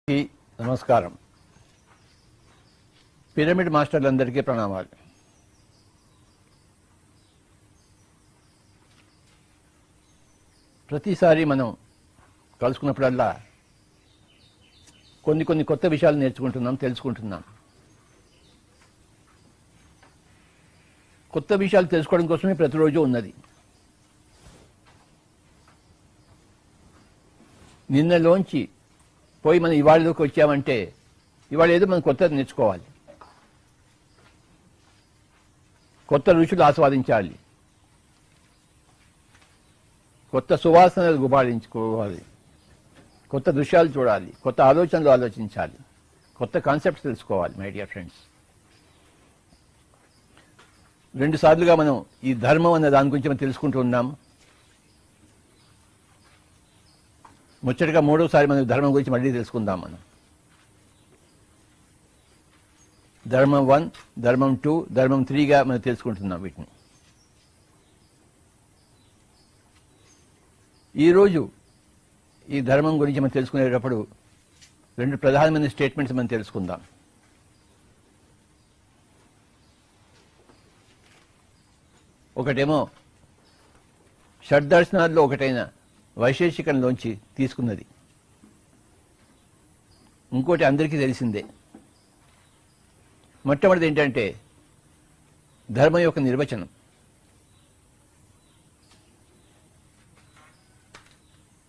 నమస్కారం. పిరమిడ్ మాస్టర్లందరికీ ప్రణామాలు. ప్రతిసారి మనం కలుసుకున్నప్పుడల్లా కొన్ని కొత్త విషయాలు నేర్చుకుంటున్నాం, తెలుసుకుంటున్నాం. కొత్త విషయాలు తెలుసుకోవడం కోసమే ప్రతిరోజు ఉన్నది. నిన్నలోంచి పోయి మనం ఇవాళలోకి వచ్చామంటే ఇవాళ ఏదో మనం కొత్తది నేర్చుకోవాలి, కొత్త రుచులు ఆస్వాదించాలి, కొత్త సువాసనలు గుబాళించుకోవాలి, కొత్త దృశ్యాలు చూడాలి, కొత్త ఆలోచనలు ఆలోచించాలి, కొత్త కాన్సెప్ట్స్ తెలుసుకోవాలి. మై డియర్ ఫ్రెండ్స్, 2 సార్లుగా మనం ఈ ధర్మం అనే దాని గురించి మనం తెలుసుకుంటూ ఉన్నాం. ముచ్చటగా 3వసారి మనం ధర్మం గురించి మళ్ళీ తెలుసుకుందాం. మనం ధర్మం 1, ధర్మం 2, ధర్మం 3గా మనం తెలుసుకుంటున్నాం వీటిని. ఈరోజు ఈ ధర్మం గురించి మనం తెలుసుకునేటప్పుడు 2 ప్రధానమైన స్టేట్మెంట్స్ మనం తెలుసుకుందాం. ఒకటేమో షడ్దర్శనాల్లో ఒకటైన వైశేషికంలోంచి తీసుకున్నది, ఇంకోటి అందరికీ తెలిసిందే. మొట్టమొదటి ఏంటంటే ధర్మం యొక్క నిర్వచనం.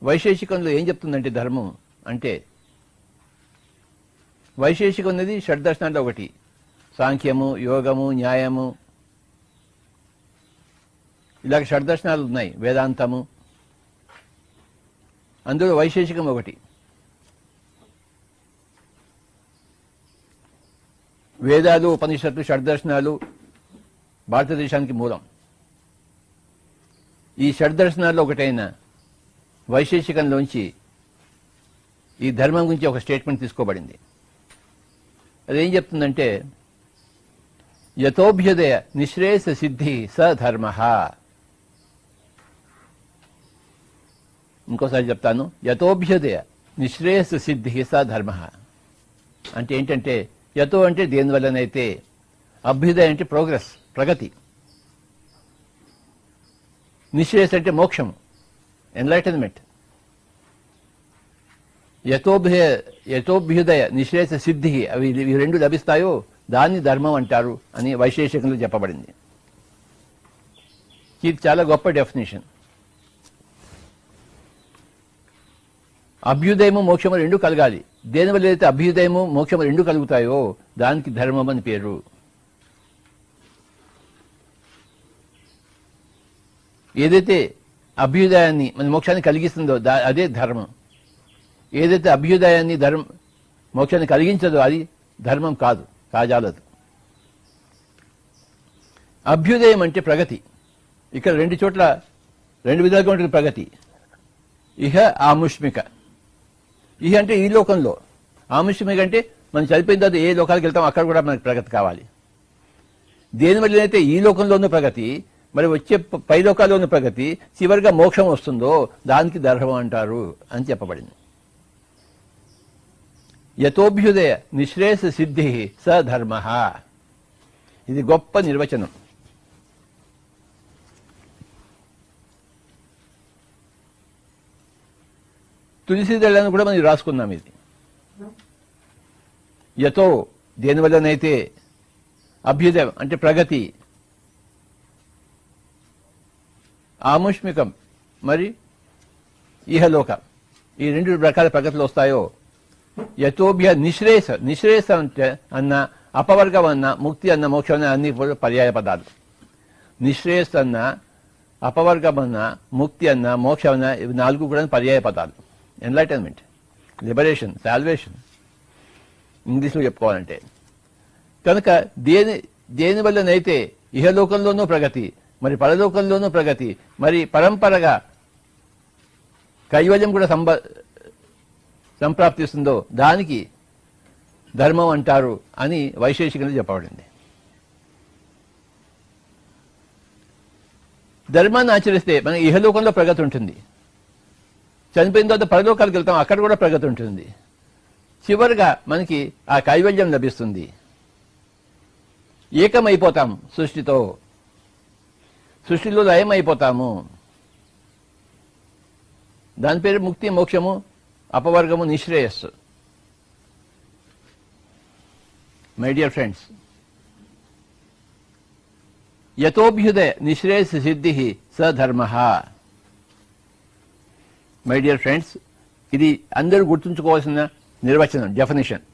వైశేషికంలో ఏం చెప్తుందంటే ధర్మం అంటే, వైశేషికం అనేది షడ్దర్శనాల్లో ఒకటి. సాంఖ్యము, యోగము, న్యాయము, ఇలాగ షడ్దర్శనాలు ఉన్నాయి. వేదాంతము, అందులో వైశేషికం ఒకటి. వేదాలు, ఉపనిషత్తులు, షడ్దర్శనాలు భారతదేశానికి మూలం. ఈ షడ్దర్శనాల్లో ఒకటైన వైశేషికంలోంచి ఈ ధర్మం గురించి ఒక స్టేట్మెంట్ తీసుకోబడింది. అదేం చెప్తుందంటే, యతోభ్యుదయ నిశ్రేయస సిద్ధి స ధర్మ. ఇంకోసారి చెప్తాను. యతోభ్యుదయ నిశ్రేయస సిద్ధి స ధర్మ అంటే ఏంటంటే, యతో అంటే దేనివల్లనైతే, అభ్యుదయ అంటే ప్రోగ్రెస్, ప్రగతి, నిశ్రేయస్ అంటే మోక్షం, ఎన్లైటన్మెంట్. యతోభ్యుదయ నిశ్రేయస సిద్ధి, అవి 2 లభిస్తాయో దాన్ని ధర్మం అంటారు అని వైశేషికంలో చెప్పబడింది. ఇది చాలా గొప్ప డెఫినేషన్. అభ్యుదయము, మోక్షము 2 కలగాలి. దేనివల్ల అయితే అభ్యుదయము, మోక్షము 2 కలుగుతాయో దానికి ధర్మం అని పేరు. ఏదైతే అభ్యుదయాన్ని, మన మోక్షాన్ని కలిగిస్తుందో అదే ధర్మం. ఏదైతే అభ్యుదయాన్ని, మోక్షాన్ని కలిగించదో అది ధర్మం కాదు, కాజాలదు. అభ్యుదయం అంటే ప్రగతి. ఇక్కడ 2 చోట్ల 2 విధాలుగా ఉంటుంది ప్రగతి. ఇహ ఆముష్మిక. ఇహ అంటే ఈ లోకంలో, ఆముష్మిక అంటే మనం చనిపోయిన తర్వాత ఏ లోకాలకు వెళ్తాం అక్కడ కూడా మనకు ప్రగతి కావాలి. దేనివల్ల అయితే ఈ లోకంలోనూ ప్రగతి, మరి వచ్చే పై లోకాల్లోనూ ప్రగతి, చివరిగా మోక్షం వస్తుందో దానికి ధర్మం అంటారు అని చెప్పబడింది. యతోభ్యుదయ నిశ్రేయస సిద్ధి స ధర్మ. ఇది గొప్ప నిర్వచనం. తులసీదళాన్ని కూడా మనం రాసుకున్నాం. ఇది యతో దేనివల్లనైతే, అభ్యుదయం అంటే ప్రగతి, ఆముష్మికం మరి ఇహలోక, ఈ 2 రకాల ప్రగతులు వస్తాయో, యతోభ్య నిశ్రేయస. నిశ్రేయస అంటే అన్న, అపవర్గం అన్న, ముక్తి అన్న, మోక్షం అన్న అన్ని పర్యాయ పదాలు. నిశ్రేయస్ అన్న, అపవర్గం అన్న, ముక్తి అన్న, మోక్షం అన్న, ఇవి 4 కూడా పర్యాయ పదాలు. ఎన్లైటన్మెంట్, లిబరేషన్, సాల్వేషన్ ఇంగ్లీష్లో చెప్పుకోవాలంటే. కనుక దేనివల్లనైతే ఇహలోకంలోనూ ప్రగతి, మరి పరలోకంలోనూ ప్రగతి, మరి పరంపరగా కైవల్యం కూడా సంప్రాప్తిస్తుందో దానికి ధర్మం అంటారు అని వైశేషికంలో చెప్పబడింది. ధర్మాన్ని ఆచరిస్తే మన ఇహలోకంలో ప్రగతి ఉంటుంది, చనిపోయిన తర్వాత పరలోకాలకు వెళ్తాం, అక్కడ కూడా ప్రగతి ఉంటుంది. చివరిగా మనకి ఆ కైవల్యం లభిస్తుంది. ఏకమైపోతాం సృష్టితో, సృష్టిలో లయమైపోతాము. దాని పేరు ముక్తి, మోక్షము, అపవర్గము, నిశ్రేయస్సు. మై డియర్ ఫ్రెండ్స్, యతోభ్యుదయ నిశ్రేయస్ సిద్ధి స ధర్మ. మై డియర్ ఫ్రెండ్స్, ఇది అందరూ గుర్తుంచుకోవాల్సిన నిర్వచనం, డెఫినేషన్.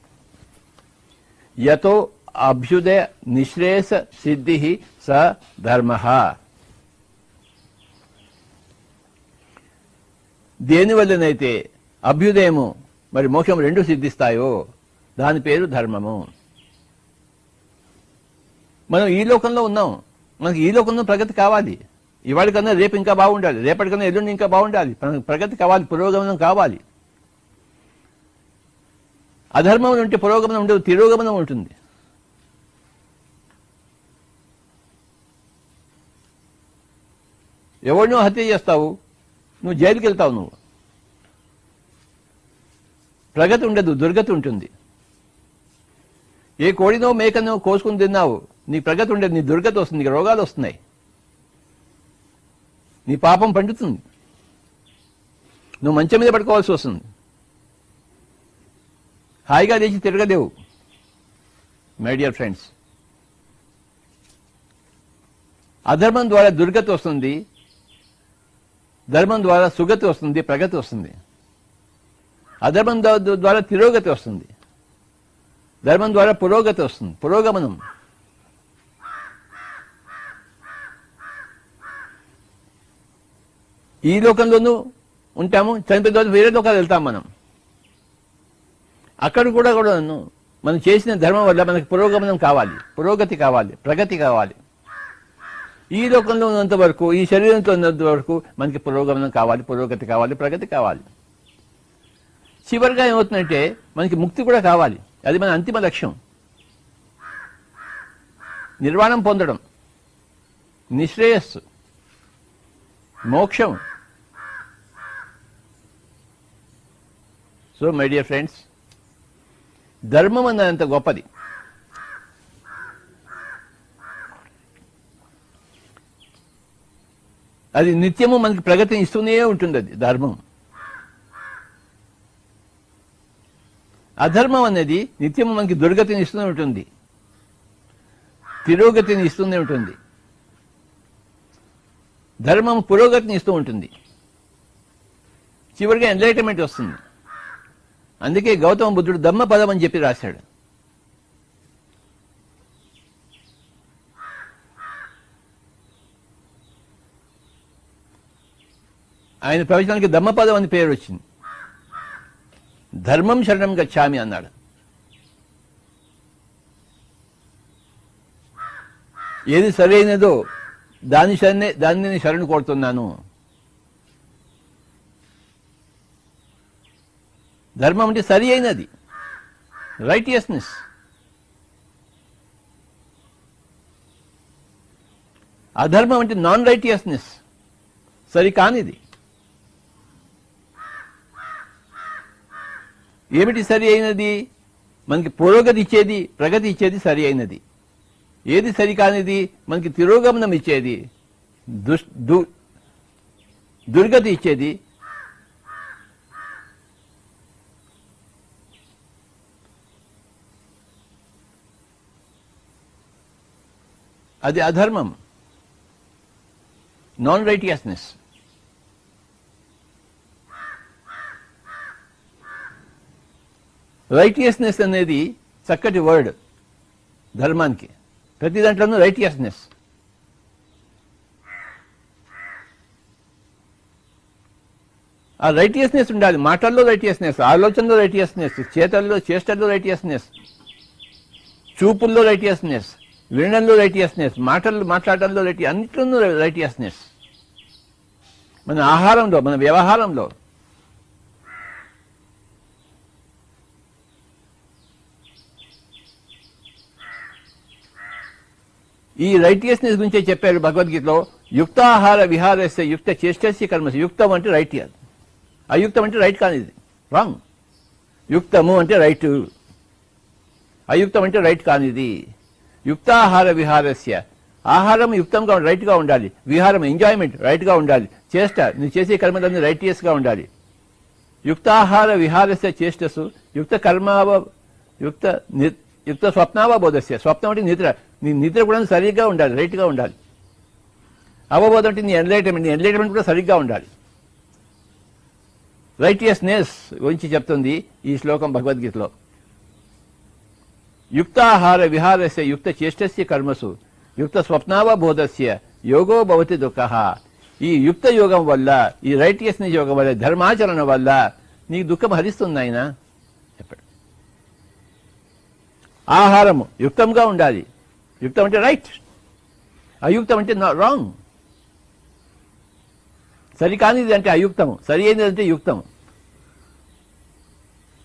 యతో అభ్యుదయ నిశ్రేయస సిద్ధి స ధర్మ. దేనివల్లనైతే అభ్యుదయము మరి మోక్షం రెండు సిద్ధిస్తాయో దాని పేరు ధర్మము. మనం ఈ లోకంలో ఉన్నాం, మనకి ఈ లోకంలో ప్రగతి కావాలి. ఇవాళకన్నా రేపు ఇంకా బాగుండాలి, రేపటికన్నా ఎల్లుండి ఇంకా బాగుండాలి. మనకు ప్రగతి కావాలి, పురోగమనం కావాలి. అధర్మం ఉంటే పురోగమనం ఉండదు, తిరోగమనం ఉంటుంది. ఎవరినో హత్య చేస్తావు, నువ్వు జైలుకి వెళ్తావు. నువ్వు ప్రగతి ఉండదు, దుర్గతి ఉంటుంది. ఏ కోడినో మేకనో కోసుకుని తిన్నావు, నీ ప్రగతి ఉండదు, నీ దుర్గతి వస్తుంది, నీకు రోగాలు వస్తున్నాయి, నీ పాపం పండుతుంది, నువ్వు మంచం మీద పడుకోవాల్సి వస్తుంది, హాయిగా లేచి తిరగలేవు. మై డియర్ ఫ్రెండ్స్, అధర్మం ద్వారా దుర్గతి వస్తుంది, ధర్మం ద్వారా సుగతి వస్తుంది, ప్రగతి వస్తుంది. అధర్మం ద్వారా తిరోగతి వస్తుంది, ధర్మం ద్వారా పురోగతి వస్తుంది, పురోగమనం. ఈ లోకంలోనూ ఉంటాము, చనిపోయిన తర్వాత వేరే లోకాలు వెళ్తాం మనం. అక్కడ కూడా మనం చేసిన ధర్మం వల్ల మనకి పురోగమనం కావాలి, పురోగతి కావాలి, ప్రగతి కావాలి. ఈ లోకంలో ఉన్నంత వరకు, ఈ శరీరంతో ఉన్నంత వరకు మనకి పురోగమనం కావాలి, పురోగతి కావాలి, ప్రగతి కావాలి. చివరిగా ఏమవుతుందంటే మనకి ముక్తి కూడా కావాలి. అది మన అంతిమ లక్ష్యం, నిర్వాణం పొందడం, నిశ్రేయస్సు, మోక్షం. సో మై డియర్ ఫ్రెండ్స్, ధర్మం అన్నంత గొప్పది. అది నిత్యము మనకి ప్రగతిని ఇస్తూనే ఉంటుంది. అది ధర్మం. అధర్మం అనేది నిత్యము మనకి దుర్గతిని ఇస్తూనే ఉంటుంది, తిరోగతిని ఇస్తూనే ఉంటుంది. ధర్మం పురోగతిని ఇస్తూ ఉంటుంది, చివరిగా ఎన్లైటన్మెంట్ వస్తుంది. అందుకే గౌతమ బుద్ధుడు ధమ్మపదం అని చెప్పి రాశాడు. ఆయన ప్రవచనానికి ధమ్మపదం అని పేరు వచ్చింది. ధర్మం శరణం గచ్చామి అన్నాడు. ఏది సరైనదో దాన్ని శరణు కోరుతున్నాను. ధర్మం అంటే సరి అయినది, రైటియస్నెస్. అధర్మం అంటే నాన్ రైటియస్నెస్, సరి కానిది. ఏమిటి సరి అయినది? మనకి పురోగతి ఇచ్చేది, ప్రగతి ఇచ్చేది సరి అయినది. ఏది సరి కానిది? మనకి తిరోగమనం ఇచ్చేది, దుర్గతి ఇచ్చేది. అది అధర్మం, నాన్ రైటియస్నెస్. రైటియస్నెస్ అనేది చక్కటి వర్డ్ ధర్మానికి. ప్రతి దాంట్లోనూ రైటియస్నెస్. ఆ రైటియస్నెస్ ఉండాలి. మాటల్లో రైటియస్నెస్, ఆలోచనలో రైటియస్నెస్, చేష్టల్లో రైటియస్నెస్, చూపుల్లో రైటియస్నెస్, వినడంలో రైటియస్నెస్, మాట్లాడడంలో అన్నిట్లోనూ రైటియస్నెస్. మన ఆహారంలో, మన వ్యవహారంలో. ఈ రైటియస్నెస్ గురించే చెప్పారు భగవద్గీతలో. యుక్తాహార విహారస్య యుక్త చేష్టస్య కర్మస్య. యుక్తం అంటే రైట్, అయుక్తం అంటే రైట్ కానిది, రాంగ్. యుక్తము అంటే రైట్, అయుక్తం అంటే రైట్ కానిది. యుక్తాహార విహారస్య, ఆహారం యుక్తంగా రైట్గా ఉండాలి, విహారం ఎంజాయ్మెంట్ రైట్గా ఉండాలి, చేష్ట నువ్వు చేసే కర్మలన్నీ రైటియస్గా ఉండాలి. యుక్తాహార విహారస్య చేష్టసు యుక్త కర్మావ యుక్త స్వప్నావబోధస్య, స్వప్నం అంటే నిద్ర, నీ నిద్ర కూడా సరిగ్గా ఉండాలి, రైట్గా ఉండాలి. అవబోధం అంటే నీ ఎన్లైట్మెంట్ కూడా సరిగ్గా ఉండాలి. రైటియస్నెస్ గురించి చెప్తుంది ఈ శ్లోకం భగవద్గీతలో. యుక్తాహార విహారస్య యుక్త చేష్టస్య కర్మసు యుక్త స్వప్నావబోధస్య యోగో భవతి దుఃఖః. ఈ యుక్త యోగం వల్ల, ఈ రైటియస్నెస్ యోగం వల్ల, ధర్మాచరణ వల్ల నీకు దుఃఖం హరిస్తుంది ఆయన చెప్పాడు. ఆహారము యుక్తంగా ఉండాలి, యుక్తం అంటే రైట్, అయుక్తం అంటే రాంగ్. సరికానిది అంటే అయుక్తము, సరి అయినది అంటే యుక్తము.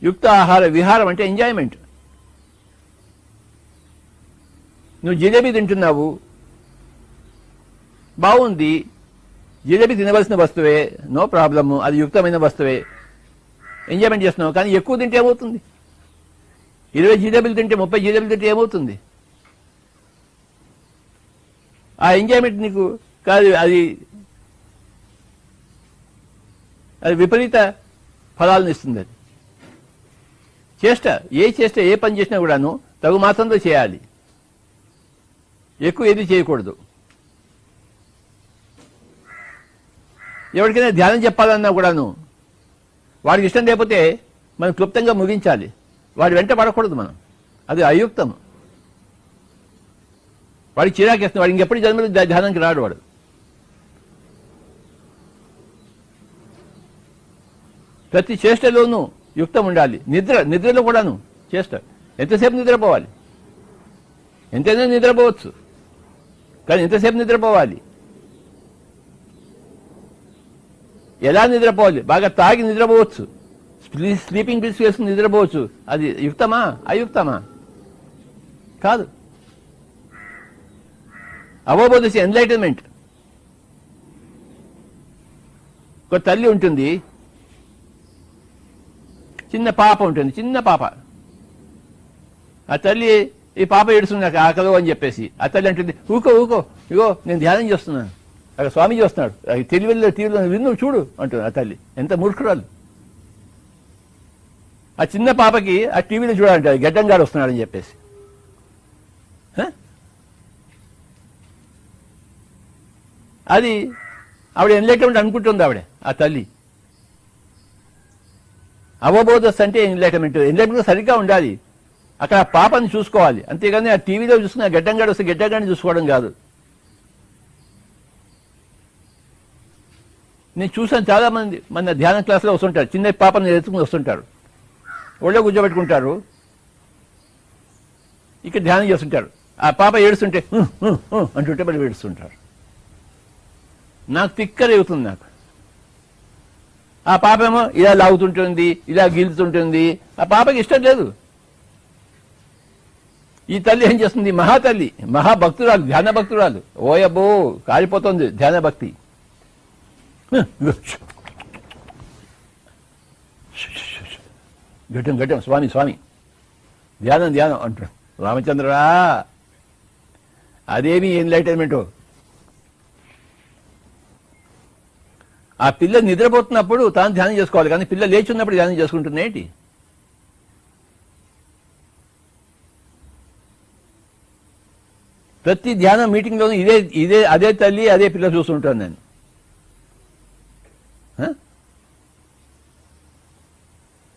యుక్త ఆహార విహారం అంటే ఎంజాయ్మెంట్. నువ్వు జిలేబీ తింటున్నావు, బాగుంది, జిలేబీ తినవలసిన వస్తువే, నో ప్రాబ్లము, అది యుక్తమైన వస్తువే, ఎంజాయ్మెంట్ చేస్తున్నావు. కానీ ఎక్కువ తింటే ఏమవుతుంది? 20 జిలేబీలు తింటే 30 జిలేబీలు తింటే ఏమవుతుంది? ఆ ఎంజాయ్మెంట్ నీకు కాదు, అది విపరీత ఫలాలను ఇస్తుంది. అది చేష్ట ఏ పని చేసినా కూడాను తగు మాత్రంలో చేయాలి, ఎక్కువ ఏది చేయకూడదు. ఎవరికైనా ధ్యానం చెప్పాలన్నా కూడాను వాడికి ఇష్టం లేకపోతే మనం క్లుప్తంగా ముగించాలి, వాడి వెంట పడకూడదు మనం, అది అయుక్తం. వాడికి చిరాకేస్తుంది, వాడు ఇంకెప్పుడు జన్మలో ధ్యానానికి రాడు వాడు. ప్రతి చేష్టలోనూ యుక్తం ఉండాలి. నిద్రలో కూడాను చేష్ట. ఎంతసేపు నిద్రపోవాలి? ఎంతైనా నిద్రపోవచ్చు, కానీ ఎంతసేపు నిద్రపోవాలి? ఎలా నిద్రపోవాలి? బాగా తాగి నిద్రపోవచ్చు, స్లీపింగ్ పిల్స్ వేసుకుని నిద్రపోవచ్చు. అది యుక్తమా అయుక్తమా? కాదు. అవబోధ ఎన్లైటన్మెంట్. ఒక తల్లి ఉంటుంది, చిన్న పాప ఉంటుంది, చిన్న పాప. ఆ తల్లి, ఈ పాప ఏడుస్తుంది నాకు ఆకలి అని చెప్పేసి, ఆ తల్లి అంటుంది ఊకో ఇగో నేను ధ్యానం చేస్తున్నాను, అక్కడ స్వామి చేస్తున్నాడు, టీవీలో విన్ను చూడు అంటుంది ఆ తల్లి. ఎంత మూర్ఖురాలు! ఆ చిన్న పాపకి ఆ టీవీలో చూడాలంటే గడ్డంగాడు వస్తున్నాడని చెప్పేసి. అది ఆవిడ ఎన్లైట్మెంట్ అనుకుంటుంది ఆవిడ, ఆ తల్లి. అవబోధస్ అంటే ఎన్లైట్మెంట్ సరిగ్గా ఉండాలి. అక్కడ ఆ పాపని చూసుకోవాలి, అంతేగాని ఆ టీవీలో చూసుకుని ఆ గడ్డంగాడు వస్తే గడ్డంగాడిని చూసుకోవడం కాదు. నేను చూసాను చాలా మంది మన ధ్యాన క్లాసులో వస్తుంటారు, చిన్న పాపని ఎత్తుకుని వస్తుంటారు, ఒళ్ళో కూర్చోబెట్టుకుంటారు, ఇక్కడ ధ్యానం చేస్తుంటారు. ఆ పాప ఏడుస్తుంటే అంటుంటే మరి ఏడుస్తుంటారు. నాకు తిక్కరేగుతుంది నాకు. ఆ పాప ఏమో ఇలా లాగుతుంటుంది, ఇలా గీలుతుంటుంది, ఆ పాపకి ఇష్టం లేదు. ఈ తల్లి ఏం చేస్తుంది? మహాతల్లి, మహాభక్తురాలు, ధ్యాన భక్తురాలు. ఓయబ్బో కాలిపోతుంది ధ్యాన భక్తి. గడ్డం స్వామి ధ్యానం అంటాడు. రామచంద్రరా, అదేమి ఎన్లైటన్మెంటో. ఆ పిల్ల నిద్రపోతున్నప్పుడు తాను ధ్యానం చేసుకోవాలి, కానీ పిల్ల లేచి ఉన్నప్పుడు ధ్యానం చేసుకుంటుంది ఏంటి? ప్రతి ధ్యాన మీటింగ్లోనూ అదే తల్లి అదే పిల్ల చూస్తుంటాను నేను.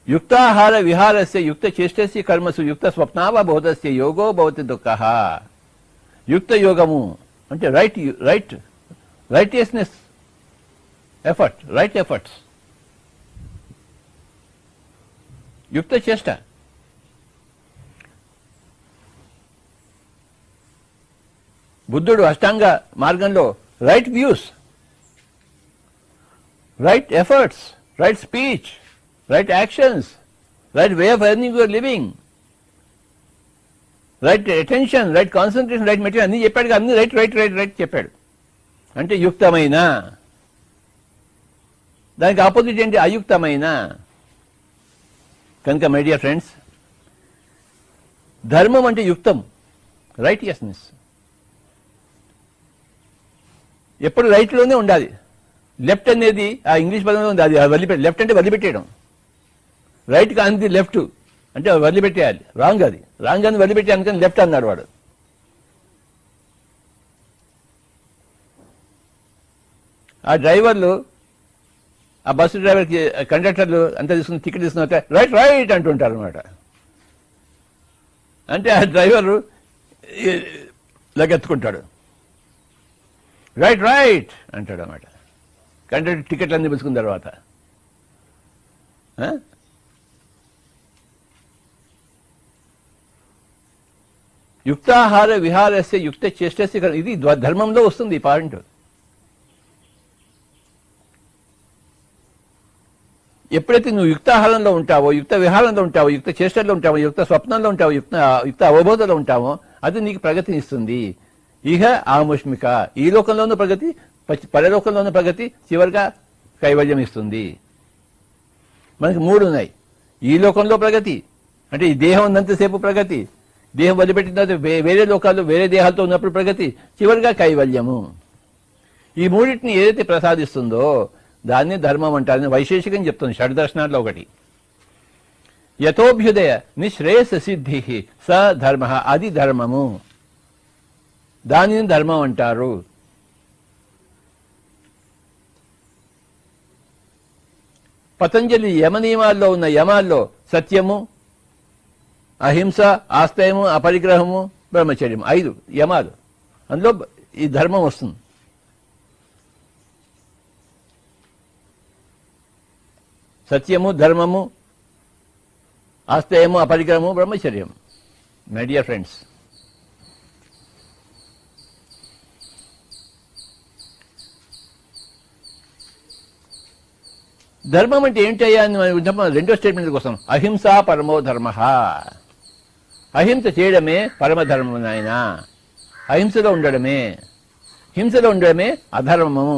యుక్తాహార విహారస్య యుక్త చేష్టస్య కర్మసు యుక్త స్వప్నావబోధస్య యోగో భవతి దుఃఖః. యుక్త యోగము అంటే రైటియస్నెస్, రైట్ ఎఫర్ట్స్, యుక్త చేష్ట. బుద్ధుడు అష్టాంగ మార్గంలో right views, right efforts, right speech, right actions, right way of earning your living, right attention, right concentration, right material అన్ని చెప్పాడు. అన్ని రైట్ చెప్పాడు. అంటే యుక్తమైన. దానికి ఆపోజిట్ ఏంటి? అయుక్తమైన. కనుక మై డియర్ ఫ్రెండ్స్, ధర్మం అంటే యుక్తం, రైటియస్నెస్. ఎప్పుడు రైట్లోనే ఉండాలి. లెఫ్ట్ అనేది ఆ ఇంగ్లీష్ పదంలో ఉంది, అది వదిలిపెట్టి, లెఫ్ట్ అంటే వదిలిపెట్టేయడం, రైట్ కానిది లెఫ్ట్ అంటే వదిలిపెట్టేయాలి. రాంగ్, అది రాంగ్ అని వదిలిపెట్టే అందుకని లెఫ్ట్ అన్నాడు వాడు. ఆ డ్రైవర్లు, ఆ బస్సు డ్రైవర్కి కండక్టర్లు అంతా తీసుకుని టికెట్ తీసుకున్న రైట్ రైట్ అంటుంటారు అనమాట. అంటే ఆ డ్రైవరు లగెత్తుకుంటాడు, రైట్ రైట్ అంటాడు అన్నమాట. కండక్టర్ టికెట్లు అన్ని పుచ్చుకున్న తర్వాత యుక్తాహార విహారస్య యుక్త చేష్టస్య, ఇది ధర్మంలో వస్తుంది ఈ పాయింట్. ఎప్పుడైతే నువ్వు యుక్తాహారంలో ఉంటావో, యుక్త విహారంలో ఉంటావో, యుక్త చేష్టల్లో ఉంటావో, యుక్త స్వప్నంలో ఉంటావో, యుక్త అవబోధంలో ఉంటావో, అది నీకు ప్రగతిని ఇస్తుంది. ఇహ ఆముష్మిక, ఈ లోకంలోనూ ప్రగతి, పరలోకంలోనూ ప్రగతి, చివరిగా కైవల్యం ఇస్తుంది. మనకి 3 ఉన్నాయి. ఈ లోకంలో ప్రగతి అంటే ఈ దేహం ఉన్నంతసేపు ప్రగతి, దేహం వదిలిపెట్టిన తర్వాత వేరే లోకాల్లో వేరే దేహాలతో ఉన్నప్పుడు ప్రగతి, చివరిగా కైవల్యము. ఈ మూడింటిని ఏదైతే ప్రసాదిస్తుందో దాన్ని ధర్మం అంటారని వైశేషికం చెప్తుంది షడ్దర్శనాల్లో ఒకటి. యథోభ్యుదయ నిశ్రేయస సిద్ధి స ధర్మ, అది ధర్మము, దానిని ధర్మం అంటారు. పతంజలి యమ నియమాల్లో ఉన్న యమాల్లో సత్యము, అహింస, ఆస్తయము, అపరిగ్రహము, బ్రహ్మచర్యము, 5 యమాలు. అందులో ఈ ధర్మం వస్తుంది. సత్యము, ధర్మము, ఆస్తయము, అపరిగ్రహము, బ్రహ్మచర్యం. మై డియర్ ఫ్రెండ్స్, ధర్మం అంటే ఏంటయ్యా అని రెండో స్టేట్మెంట్ కోసం, అహింస పరమో ధర్మ. అహింస చేయడమే పరమధర్మము నాయన. అహింసలో ఉండడమే, హింసలో ఉండడమే అధర్మము,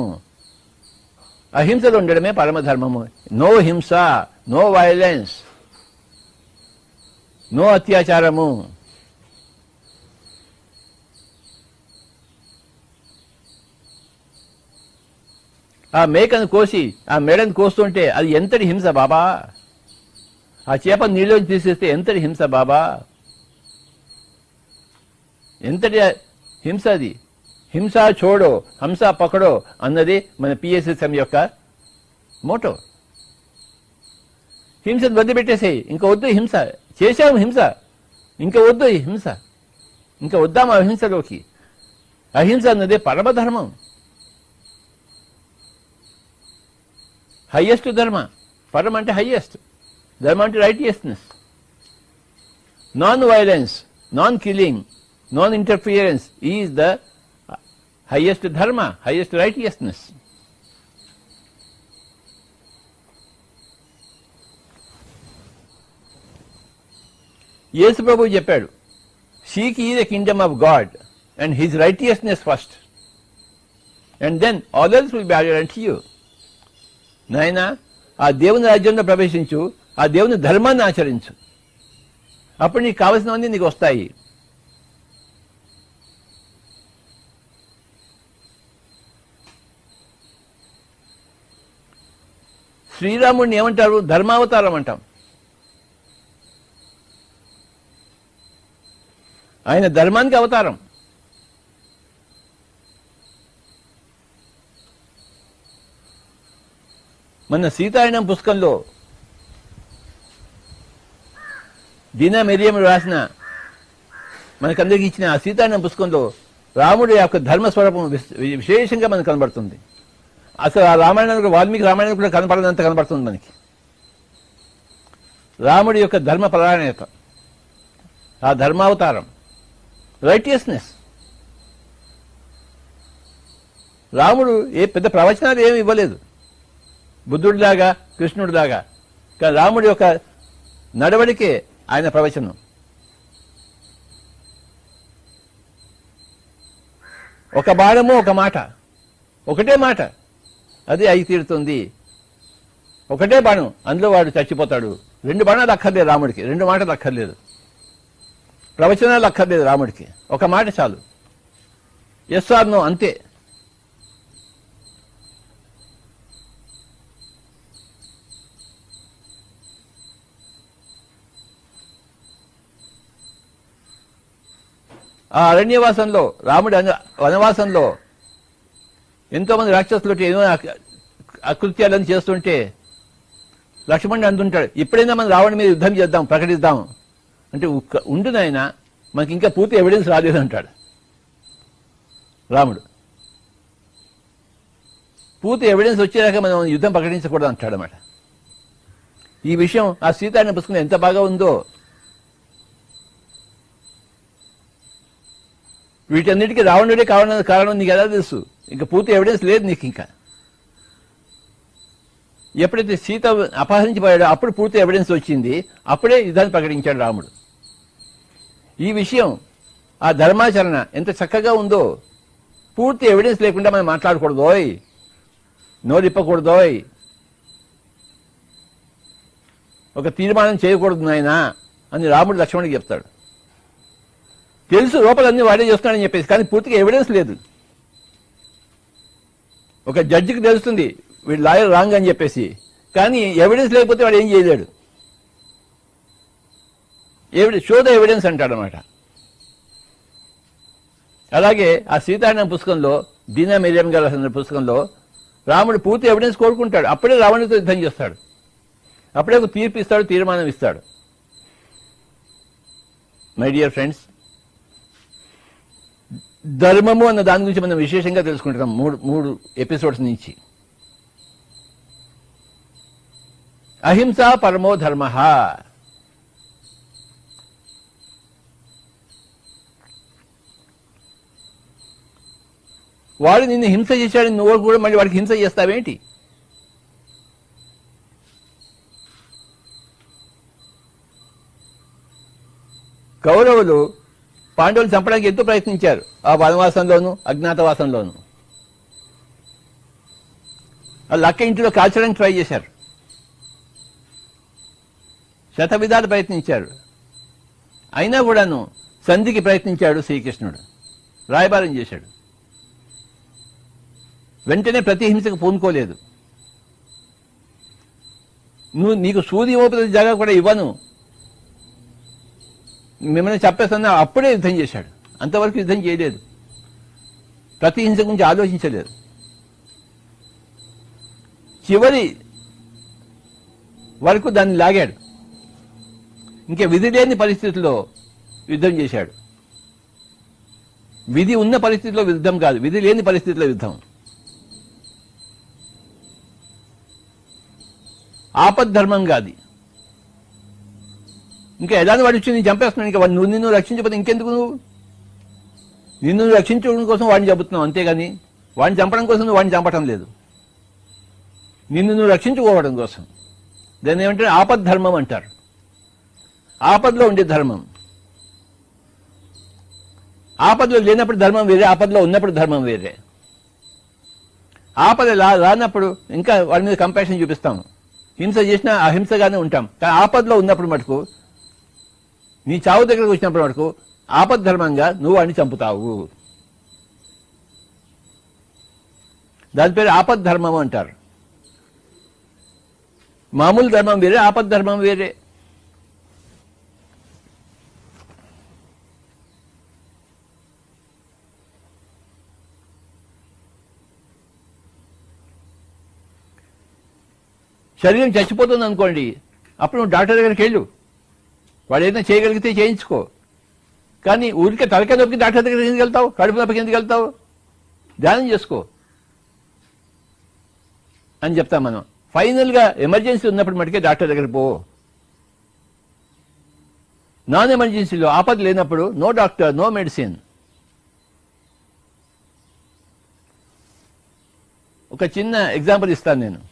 అహింసలో ఉండడమే పరమధర్మము. నో హింస, నో వైలెన్స్, నో అత్యాచారము. ఆ మేకను కోసి ఆ మెడను కోస్తుంటే అది ఎంతటి హింస బాబా. ఆ చేప నీళ్ళలోంచి తీసేస్తే ఎంతటి హింస బాబా, ఎంతటి హింస అది. హింస చోడో హంస పకడో అన్నది మన పిఎస్ఎస్ఎం యొక్క మోటో. హింసను వదిలిపెట్టేసేయి, ఇంకా వద్దు హింస, చేశాము హింస, ఇంకా వద్దు హింస, ఇంకా వద్దాము అహింసలోకి. అహింస అన్నదే పరమధర్మం, హైయెస్ట్ ధర్మ. పరమ అంటే హైయెస్ట్, ధర్మ అంటే righteousness. Non violence, non killing, non interference is the highest ధర్మ, హైయెస్ట్ రైటియస్నెస్. యేసు ప్రభు చెప్పాడు, seek ye the kingdom of God and his righteousness first, and then all else will be added unto you. నాయన, ఆ దేవుని రాజ్యంలో ప్రవేశించు, ఆ దేవుని ధర్మాన్ని ఆచరించు, అప్పుడు నీకు కావలసినవన్నీ నీకు వస్తాయి. శ్రీరాముడిని ఏమంటారు? ధర్మావతారం అంటాం. ఆయన ధర్మానికి అవతారం. మన సీతాయనం పుస్తకంలో దీనా మెరియం రాసిన, మనకందరికి ఇచ్చిన ఆ సీతాయనం పుస్తకంలో రాముడి యొక్క ధర్మస్వరూపం విశేషంగా మనకు కనబడుతుంది. అసలు ఆ రామాయణంలో, వాల్మీకి రామాయణం కూడా కనపడనంత కనబడుతుంది మనకి. రాముడి యొక్క ధర్మ పరాయణత, ఆ ధర్మావతారం, రైటియస్నెస్. రాముడు ఏ పెద్ద ప్రవచనాలు ఏమి ఇవ్వలేదు, బుద్ధుడిలాగా కృష్ణుడిలాగా. కానీ రాముడి యొక్క నడవడికే ఆయన ప్రవచనం. ఒక బాణము, ఒక మాట, ఒకటే మాట, అది అయి తీరుతుంది. ఒకటే బాణం, అందులో వాడు చచ్చిపోతాడు. 2 బాణాలు అక్కర్లేదు రాముడికి, 2 మాటలు అక్కర్లేదు, ప్రవచనాలు అక్కర్లేదు రాముడికి, ఒక మాట చాలు, ఎస్ ఆర్ నో, అంతే. ఆ అరణ్యవాసంలో, రాముడి వనవాసంలో ఎంతో మంది రాక్షసులు ఏమో అకృత్యాలను చేస్తుంటే లక్ష్మణుడు అంటుంటాడు, ఇప్పుడైనా మనం రావణి మీద యుద్ధం చేద్దాం, ప్రకటిద్దాం అంటే, ఉండునైనా మనకి ఇంకా పూర్తి ఎవిడెన్స్ రాలేదంటాడు రాముడు. పూర్తి ఎవిడెన్స్ వచ్చేదాకా మనం యుద్ధం ప్రకటించకూడదు అంటాడు అన్నమాట. ఈ విషయం ఆ సీతారామ పుస్తకం ఎంత బాగా ఉందో, వీటన్నిటికీ రావణుడే కారణం నీకు ఎలా తెలుసు? ఇంకా పూర్తి ఎవిడెన్స్ లేదు నీకు. ఇంకా ఎప్పుడైతే సీత అపహరించిపోయాడో అప్పుడు పూర్తి ఎవిడెన్స్ వచ్చింది, అప్పుడే యుద్ధాన్ని ప్రకటించాడు రాముడు. ఈ విషయం ఆ ధర్మాచరణ ఎంత చక్కగా ఉందో, పూర్తి ఎవిడెన్స్ లేకుండా మనం మాట్లాడకూడదోయ్, నోరిప్పకూడదోయ్, ఒక తీర్మానం చేయకూడదు నాయనా అని రాముడు లక్ష్మణుడికి చెప్తాడు. తెలుసు లోపలన్నీ వాడే చేస్తున్నాడని చెప్పేసి, కానీ పూర్తిగా ఎవిడెన్స్ లేదు. ఒక జడ్జికి తెలుస్తుంది వీడు లాయర్ రాంగ్ అని చెప్పేసి, కానీ ఎవిడెన్స్ లేకపోతే వాడు ఏం చేయలేడు. షో ద ఎవిడెన్స్ అంటాడనమాట. అలాగే ఆ సీతారామ పుస్తకంలో, దీనా మిరియం గారి పుస్తకంలో రాముడు పూర్తి ఎవిడెన్స్ కోరుకుంటాడు, అప్పుడే రావణుడితో యుద్ధం చేస్తాడు, అప్పుడే ఒక తీర్పు ఇస్తాడు, తీర్మానం ఇస్తాడు. మై డియర్ ఫ్రెండ్స్, ధర్మము అన్న దాని గురించి మనం విశేషంగా తెలుసుకుంటున్నాం మూడు ఎపిసోడ్స్ నుంచి. అహింస పరమో ధర్మ. వాడు నిన్ను హింస చేశాడని నువ్వు కూడా మళ్ళీ వాడికి హింస చేస్తావేంటి? కౌరవులు పాండవులు చంపడానికి ఎంతో ప్రయత్నించారు, ఆ వనవాసంలోనూ అజ్ఞాతవాసంలోనూ. వాళ్ళు అక్క ఇంటిలో కాల్చడానికి ట్రై చేశారు, శతవిధాలు ప్రయత్నించారు. అయినా కూడాను సంధికి ప్రయత్నించాడు శ్రీకృష్ణుడు, రాయబారం చేశాడు. వెంటనే ప్రతి హింసకు పూనుకోలేదు. నీకు సూర్యోపరి జాగా కూడా ఇవ్వను, మిమ్మల్ని చెప్పేస్తున్నా, అప్పుడే యుద్ధం చేశాడు. అంతవరకు యుద్ధం చేయలేదు, ప్రతి హింస గురించి ఆలోచించలేదు. చివరి వరకు దాన్ని లాగాడు. ఇంకా విధి లేని పరిస్థితుల్లో యుద్ధం చేశాడు. విధి ఉన్న పరిస్థితిలో యుద్ధం కాదు, విధి లేని పరిస్థితిలో యుద్ధం. ఆపద్ధర్మం కాదు. ఇంకా ఎలాంటి వాడు వచ్చి నేను చంపేస్తున్నాను, ఇంకా వాడు నిన్ను రక్షించకపోతే ఇంకెందుకు? నిన్ను రక్షించడం కోసం వాడిని చంపుతున్నావు, అంతేగాని వాడిని చంపడం కోసం నువ్వు వాడిని చంపటం లేదు. నిన్ను రక్షించుకోవడం కోసం. దాన్ని ఏమంటారు? ఆపద్ధర్మం అంటారు. ఆపదలో ఉండే ధర్మం. ఆపదలో లేనప్పుడు ధర్మం వేరే, ఆపదలో ఉన్నప్పుడు ధర్మం వేరే. ఆపద రానప్పుడు ఇంకా వాడి మీద కంపాషన్ చూపిస్తాము, హింస చేసినా అహింసగానే ఉంటాం. కానీ ఆపదలో ఉన్నప్పుడు మటుకు, నీ చావు దగ్గరకు వచ్చినప్పుడు మటుకు ఆపద్ధర్మంగా నువ్వు వాడిని చంపుతావు. దాని పేరు ఆపద్ధర్మం అంటారు. మామూలు ధర్మం వేరే, ఆపద్ధర్మం వేరే. శరీరం చచ్చిపోతుంది అనుకోండి, అప్పుడు నువ్వు డాక్టర్ దగ్గరికి వెళ్ళు, వాడు ఏదైనా చేయగలిగితే చేయించుకో. కానీ ఊరికే తలకాయ నొప్పికి డాక్టర్ దగ్గరికి ఎందుకు వెళ్తావు? కడుపు నొప్పికి ఎందుకు వెళ్తావు? ధ్యానం చేసుకో అని చెప్తాం మనం. ఫైనల్గా ఎమర్జెన్సీ ఉన్నప్పుడు మటుకే డాక్టర్ దగ్గరికి పో. నాన్ ఎమర్జెన్సీలో, ఆపద లేనప్పుడు నో డాక్టర్, నో మెడిసిన్. ఒక చిన్న ఎగ్జాంపుల్ ఇస్తాను.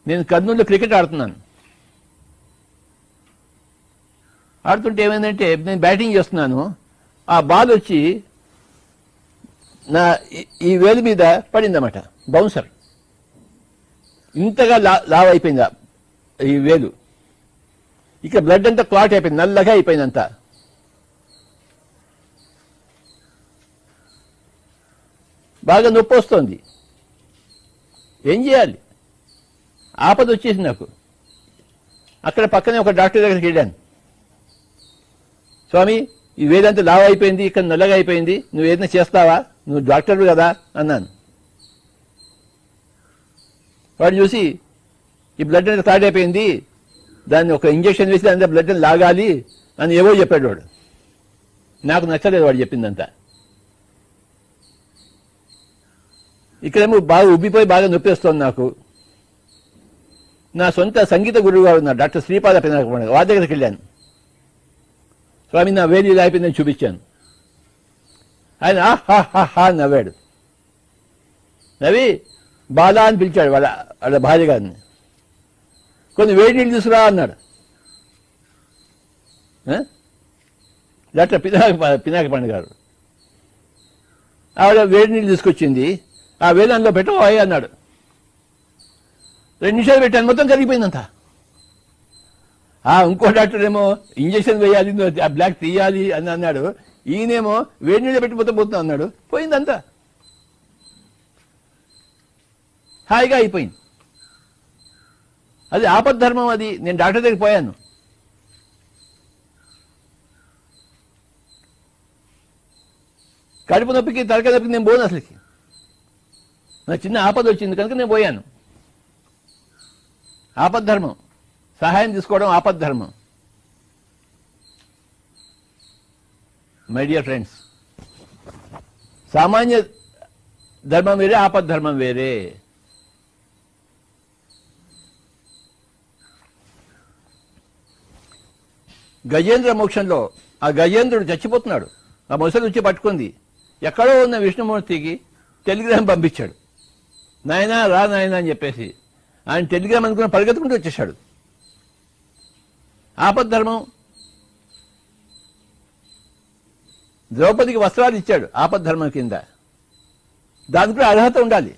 నేను కర్నూలులో క్రికెట్ ఆడుతున్నాను. ఆడుతుంటే ఏమైందంటే, నేను బ్యాటింగ్ చేస్తున్నాను, ఆ బాల్ వచ్చి నా ఈ వేలు మీద పడిందన్నమాట, బౌన్సర్. ఇంతగా లావ్ అయిపోయింది ఈ వేలు. ఇక బ్లడ్ అంతా క్లాట్ అయిపోయింది, నల్లగా అయిపోయింది అంతా. బాగా నొప్పి వస్తుంది. ఏం చేయాలి? ఆపద వచ్చేసింది నాకు. అక్కడ పక్కనే ఒక డాక్టర్ దగ్గరికి వెళ్ళాను. స్వామి, ఈ వేలంతా లావ్ అయిపోయింది, ఇక్కడ నల్లగా అయిపోయింది, నువ్వు ఏదైనా చేస్తావా, నువ్వు డాక్టర్లు కదా అన్నాను. వాడు చూసి, ఈ బ్లడ్ అంతా క్లాట్ అయిపోయింది, దాన్ని ఒక ఇంజక్షన్ వేసి దాని బ్లడ్ లాగాలి అని ఏవో చెప్పాడు వాడు. నాకు నచ్చలేదు వాడు చెప్పిందంతా. ఇక్కడేమో బాగా ఉబ్బిపోయి బాగా నొప్పేస్తోంది నాకు. నా సొంత సంగీత గురువు గారు ఉన్నారు, డాక్టర్ శ్రీపాద పినాక, వారి దగ్గరికి వెళ్ళాను. స్వామి, నా వేలు ఇలా అయిపోయిందని చూపించాను. ఆయన ఆహా నవ్వాడు. నవ్వి బాలా అని పిలిచాడు వాళ్ళ భార్య గారిని. కొన్ని వేడి నీళ్ళు తీసుకురా అన్నాడు. డాక్టర్ పినాక పండు గారు. ఆవిడ వేడి నీళ్ళు తీసుకొచ్చింది. ఆ వేలు అందులో పెట్టబోయ్ అన్నాడు. 2 నిమిషాలు పెట్టాను, మొత్తం కరిగిపోయిందంత. ఇంకో డాక్టర్ ఏమో ఇంజక్షన్ వేయాలి, ఆ బ్లాక్ తీయాలి అని అన్నాడు. ఈయనేమో వేడి నీళ్ళు పెట్టి మొత్తం పోతున్నా అన్నాడు. పోయిందంతా, హాయిగా అయిపోయింది. అది ఆపద్ధర్మం. అది నేను డాక్టర్ దగ్గరికి పోయాను. కడుపు నొప్పికి, తలకాయ నొప్పికి నేను పోను అసలుకి. నా చిన్న ఆపద వచ్చింది కనుక నేను పోయాను. ఆపద్ధర్మం, సహాయం తీసుకోవడం ఆపద్ధర్మం. మై డియర్ ఫ్రెండ్స్, సామాన్య ధర్మం వేరే, ఆపద్ధర్మం వేరే. గజేంద్ర మోక్షంలో ఆ గజేంద్రుడు చచ్చిపోతున్నాడు. ఆ మొసలు వచ్చి పట్టుకుంది. ఎక్కడో ఉన్న విష్ణుమూర్తికి టెలిగ్రామ్ పంపించాడు. నాయనా రా నాయనా అని చెప్పేసి. ఆయన టెలిగ్రామ్ అనుకున్న పరిగెత్తుకుంటూ వచ్చేసాడు. ఆపద్ధర్మం. ద్రౌపదికి వస్త్రాలు ఇచ్చాడు ఆపద్ధర్మం కింద. దానికి కూడా అర్హత ఉండాలి.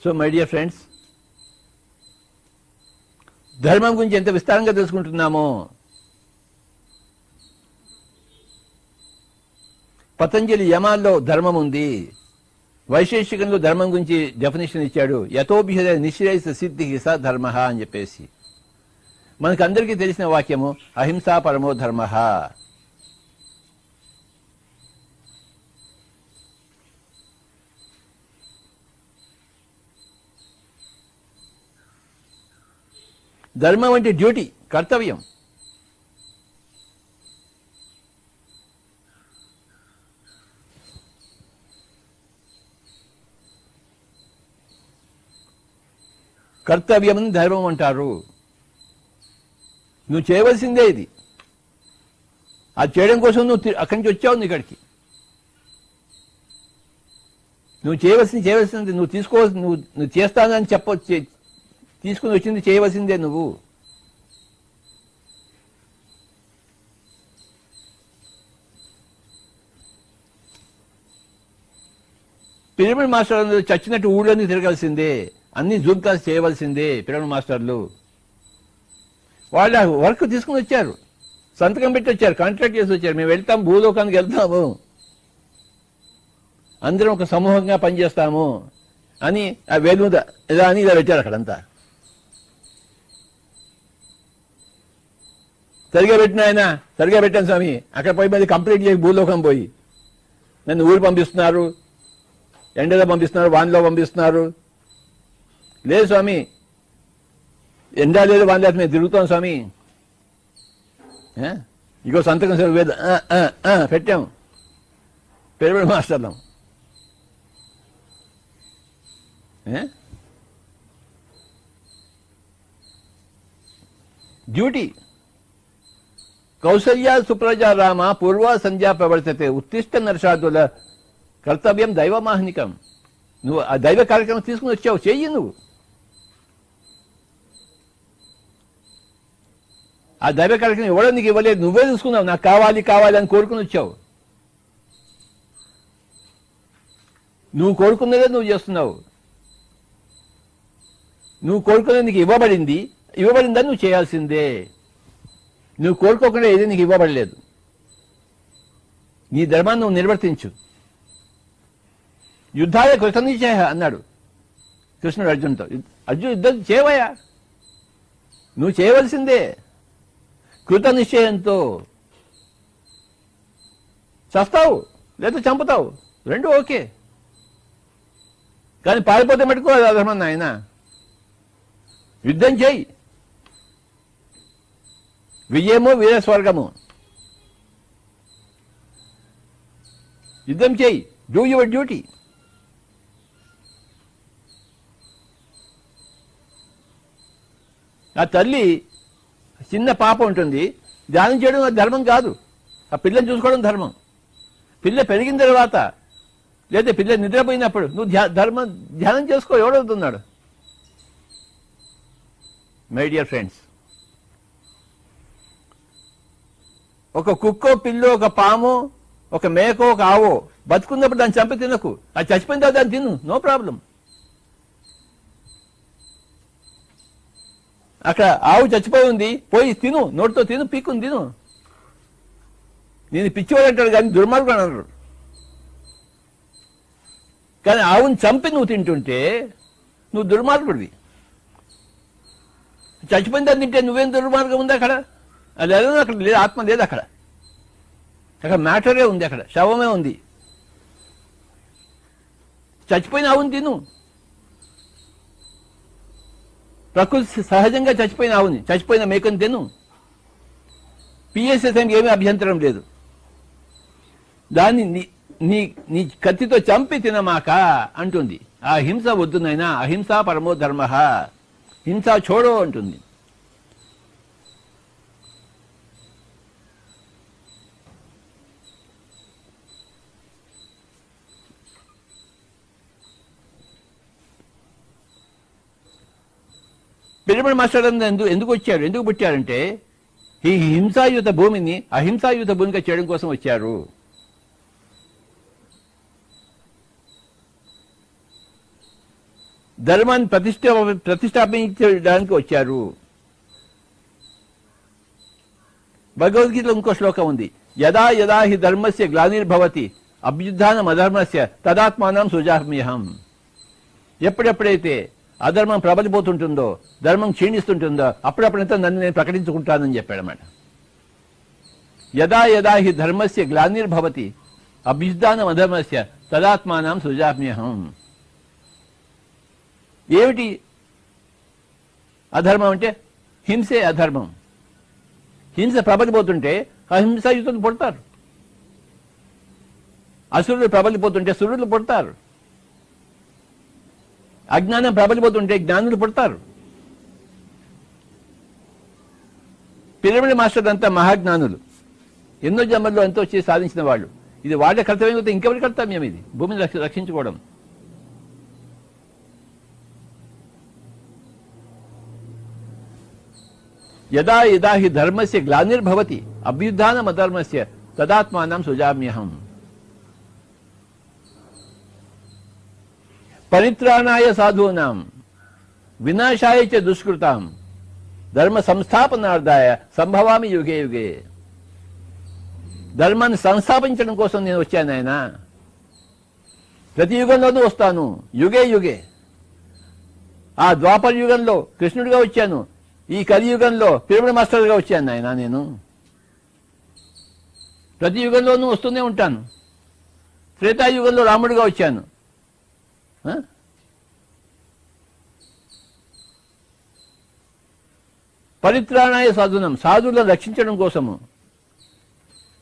సో మై డియర్ ఫ్రెండ్స్, ధర్మం గురించి ఎంత విస్తారంగా తెలుసుకుంటున్నామో. పతంజలి యమాల్లో ధర్మం ఉంది. వైశేషికంలో ధర్మం గురించి డెఫినేషన్ ఇచ్చాడు. యతోభిహ నిశ్రేయస సిద్ధి స ధర్మ అని చెప్పేసి. మనకు అందరికీ తెలిసిన వాక్యము అహింసా పరమో ధర్మ. ధర్మం అంటే డ్యూటీ, కర్తవ్యం. కర్తవ్యం ధర్మం అంటారు. నువ్వు చేయవలసిందే ఇది. అది చేయడం కోసం నువ్వు అక్కడి నుంచి వచ్చావు ఇక్కడికి. నువ్వు చేయవలసింది నువ్వు తీసుకోవాల్సింది, నువ్వు చేస్తానని తీసుకుని వచ్చింది చేయవలసిందే నువ్వు. పిరమిడ్ మాస్టర్లు చచ్చినట్టు ఊళ్ళోని తిరగాల్సిందే, అన్ని జూమ్ క్లాస్ చేయవలసిందే. పిరమిడ్ మాస్టర్లు వాళ్ళ వర్క్ తీసుకుని వచ్చారు, సంతకం పెట్టి వచ్చారు, కాంట్రాక్ట్ చేసి వచ్చారు. మేము వెళ్తాం, భూలోకానికి వెళ్తాము, అందరం ఒక సమూహంగా పనిచేస్తాము అని ఆ వేలుద ఇలా అని ఇలా పెట్టారు. అక్కడంతా సరిగా పెట్టిన ఆయన, సరిగా పెట్టాను స్వామి, అక్కడ పోయి మళ్ళీ కంప్లీట్ చేసి భూలోకం పోయి నన్ను ఊరు పంపిస్తున్నారు, ఎండలో పంపిస్తున్నారు, వాన్లో పంపిస్తున్నారు. లేదు స్వామి, ఎండా లేదు వాన్ లేదు, మేము తిరుగుతాం స్వామి. ఇగో సంతకం సార్ వేద పెట్టాము పిరమిడ్ మాస్టర్లం. డ్యూటీ. కౌసల్య సుప్రజా రామ పూర్వ సంధ్యా ప్రవర్తతే ఉత్తిష్ట నరసాదుల కర్తవ్యం దైవమాహ్నికం. నువ్వు ఆ దైవ కార్యక్రమం తీసుకుని వచ్చావు, చెయ్యి నువ్వు. ఆ దైవ కార్యక్రమం ఇవ్వడం నీకు ఇవ్వలేదు, నువ్వే చూసుకున్నావు. నాకు కావాలి కావాలి అని కోరుకుని వచ్చావు. నువ్వు కోరుకున్నదే నువ్వు చేస్తున్నావు. నువ్వు కోరుకునే నీకు ఇవ్వబడిందని నువ్వు చేయాల్సిందే. నువ్వు కోరుకోకుండా ఏది నీకు ఇవ్వబడలేదు. నీ ధర్మాన్ని నువ్వు నిర్వర్తించు. యుద్ధాలే కృతనిశ్చయ అన్నాడు కృష్ణుడు అర్జున్తో. అర్జున్ యుద్ధం చేయవయ్యా, నువ్వు చేయవలసిందే కృత నిశ్చయంతో. చస్తావు లేదా చంపుతావు, రెండు ఓకే. కానీ పారిపోతే మటుకు అది అధర్మం నాయన. యుద్ధం చేయి, విజయము వీర స్వర్గము. యుద్ధం చేయి, డూ యువర్ డ్యూటీ. ఆ తల్లి చిన్న పాప ఉంటుంది, ధ్యానం చేయడం అది ధర్మం కాదు. ఆ పిల్లని చూసుకోవడం ధర్మం. పిల్ల పెరిగిన తర్వాత లేదా పిల్ల నిద్రపోయినప్పుడు నువ్వు ధ్యానం చేసుకో. ఎవడవుతున్నాడు? మై డియర్ ఫ్రెండ్స్, ఒక కుక్కో, పిల్లో, ఒక పాము, ఒక మేకో, ఒక ఆవో బతుకున్నప్పుడు దాన్ని చంపి తినకు. అది చచ్చిపోయిన తర్వాత దాన్ని తిను, నో ప్రాబ్లం. అక్కడ ఆవు చచ్చిపోయి ఉంది, పోయి తిను, నోటితో తిను, పీక్కుని తిను. నేను పిచ్చివాడు అంటాడు కానీ దుర్మార్గుడు అన్నారు. కానీ ఆవుని చంపి నువ్వు తింటుంటే నువ్వు దుర్మార్గుడివి. చచ్చిపోయిన దాన్ని తింటే నువ్వేం దుర్మార్గం ఉంది అక్కడ? అది ఏదో అక్కడ లేదు, ఆత్మ లేదు అక్కడ. అక్కడ మ్యాటరే ఉంది, అక్కడ శవమే ఉంది. చచ్చిపోయిన ఆవుని తిను. ప్రకృతి సహజంగా చచ్చిపోయిన ఆవుని, చచ్చిపోయిన మేకని తిను. పిఎస్ఎస్ఎంకి ఏమీ అభ్యంతరం లేదు. దాన్ని నీ కత్తితో చంపి తినమాక అంటుంది. ఆ హింస వద్దు నాయనా, అహింస పరమో ధర్మ, హింస చూడో అంటుంది. పిరమిడ్ మాస్టర్ ఎందుకు వచ్చారు, ఎందుకు పుట్టారంటే ఈ హింసాయుత భూమిని అహింసాయుత భూమిగా చేయడం కోసం వచ్చారు. ధర్మాన్ని ప్రతిష్టాపించడానికి వచ్చారు. భగవద్గీతలో ఇంకో శ్లోకం ఉంది, యదా యదా హి ధర్మస్య గ్లానిర్భవతి అభ్యుత్థానం అధర్మస్య తదాత్మానం సృజామ్యహం. ఎప్పుడెప్పుడైతే అధర్మం ప్రబలిపోతుంటుందో, ధర్మం క్షీణిస్తుంటుందో అప్పుడప్పుడంతా నన్ను నేను ప్రకటించుకుంటానని చెప్పాడన్నమాట. యదా యదా హి ధర్మస్య గ్లానిర్భవతి అభ్యుత్థానం అధర్మస్య తదాత్మానం సృజామ్యహం. ఏమిటి అధర్మం అంటే? హింసే అధర్మం. హింస ప్రబలిపోతుంటే అహింసాయుతులు పుడతారు. అసురులు ప్రబలిపోతుంటే సురులు పుడతారు. అజ్ఞానం ప్రబలిపోతుంటే జ్ఞానులు పుడతారు. పిరమిడ్ మాస్టర్ అంతా మహాజ్ఞానులు, ఎన్నో జన్మల్లో ఎంతో చేసి సాధించిన వాళ్ళు. ఇది వాళ్ళ కర్తవ్యం అయితే ఇంకెవరి కర్తవ్యం? ఇది భూమిని రక్షించుకోవడం. యదా యదా హి ధర్మస్య గ్లానిర్భవతి అభ్యుత్థానం అధర్మస్య తదాత్మానం సృజామ్యహం. పరిత్రాణాయ సాధూనాం వినాశాయ చ దుష్కృతాం ధర్మ సంస్థాపనార్థాయ సంభవామి యుగే యుగే. ధర్మాన్ని సంస్థాపించడం కోసం నేను వచ్చాను ఆయన. ప్రతి యుగంలోనూ వస్తాను, యుగే యుగే. ఆ ద్వాపర యుగంలో కృష్ణుడిగా వచ్చాను, ఈ కలియుగంలో పిరమిడ్ మాస్టర్గా వచ్చాను ఆయన. నేను ప్రతి యుగంలోనూ వస్తూనే ఉంటాను. త్రేతాయుగంలో రాముడిగా వచ్చాను. పరిత్రాణాయ సాధునం, సాధువులను రక్షించడం కోసము.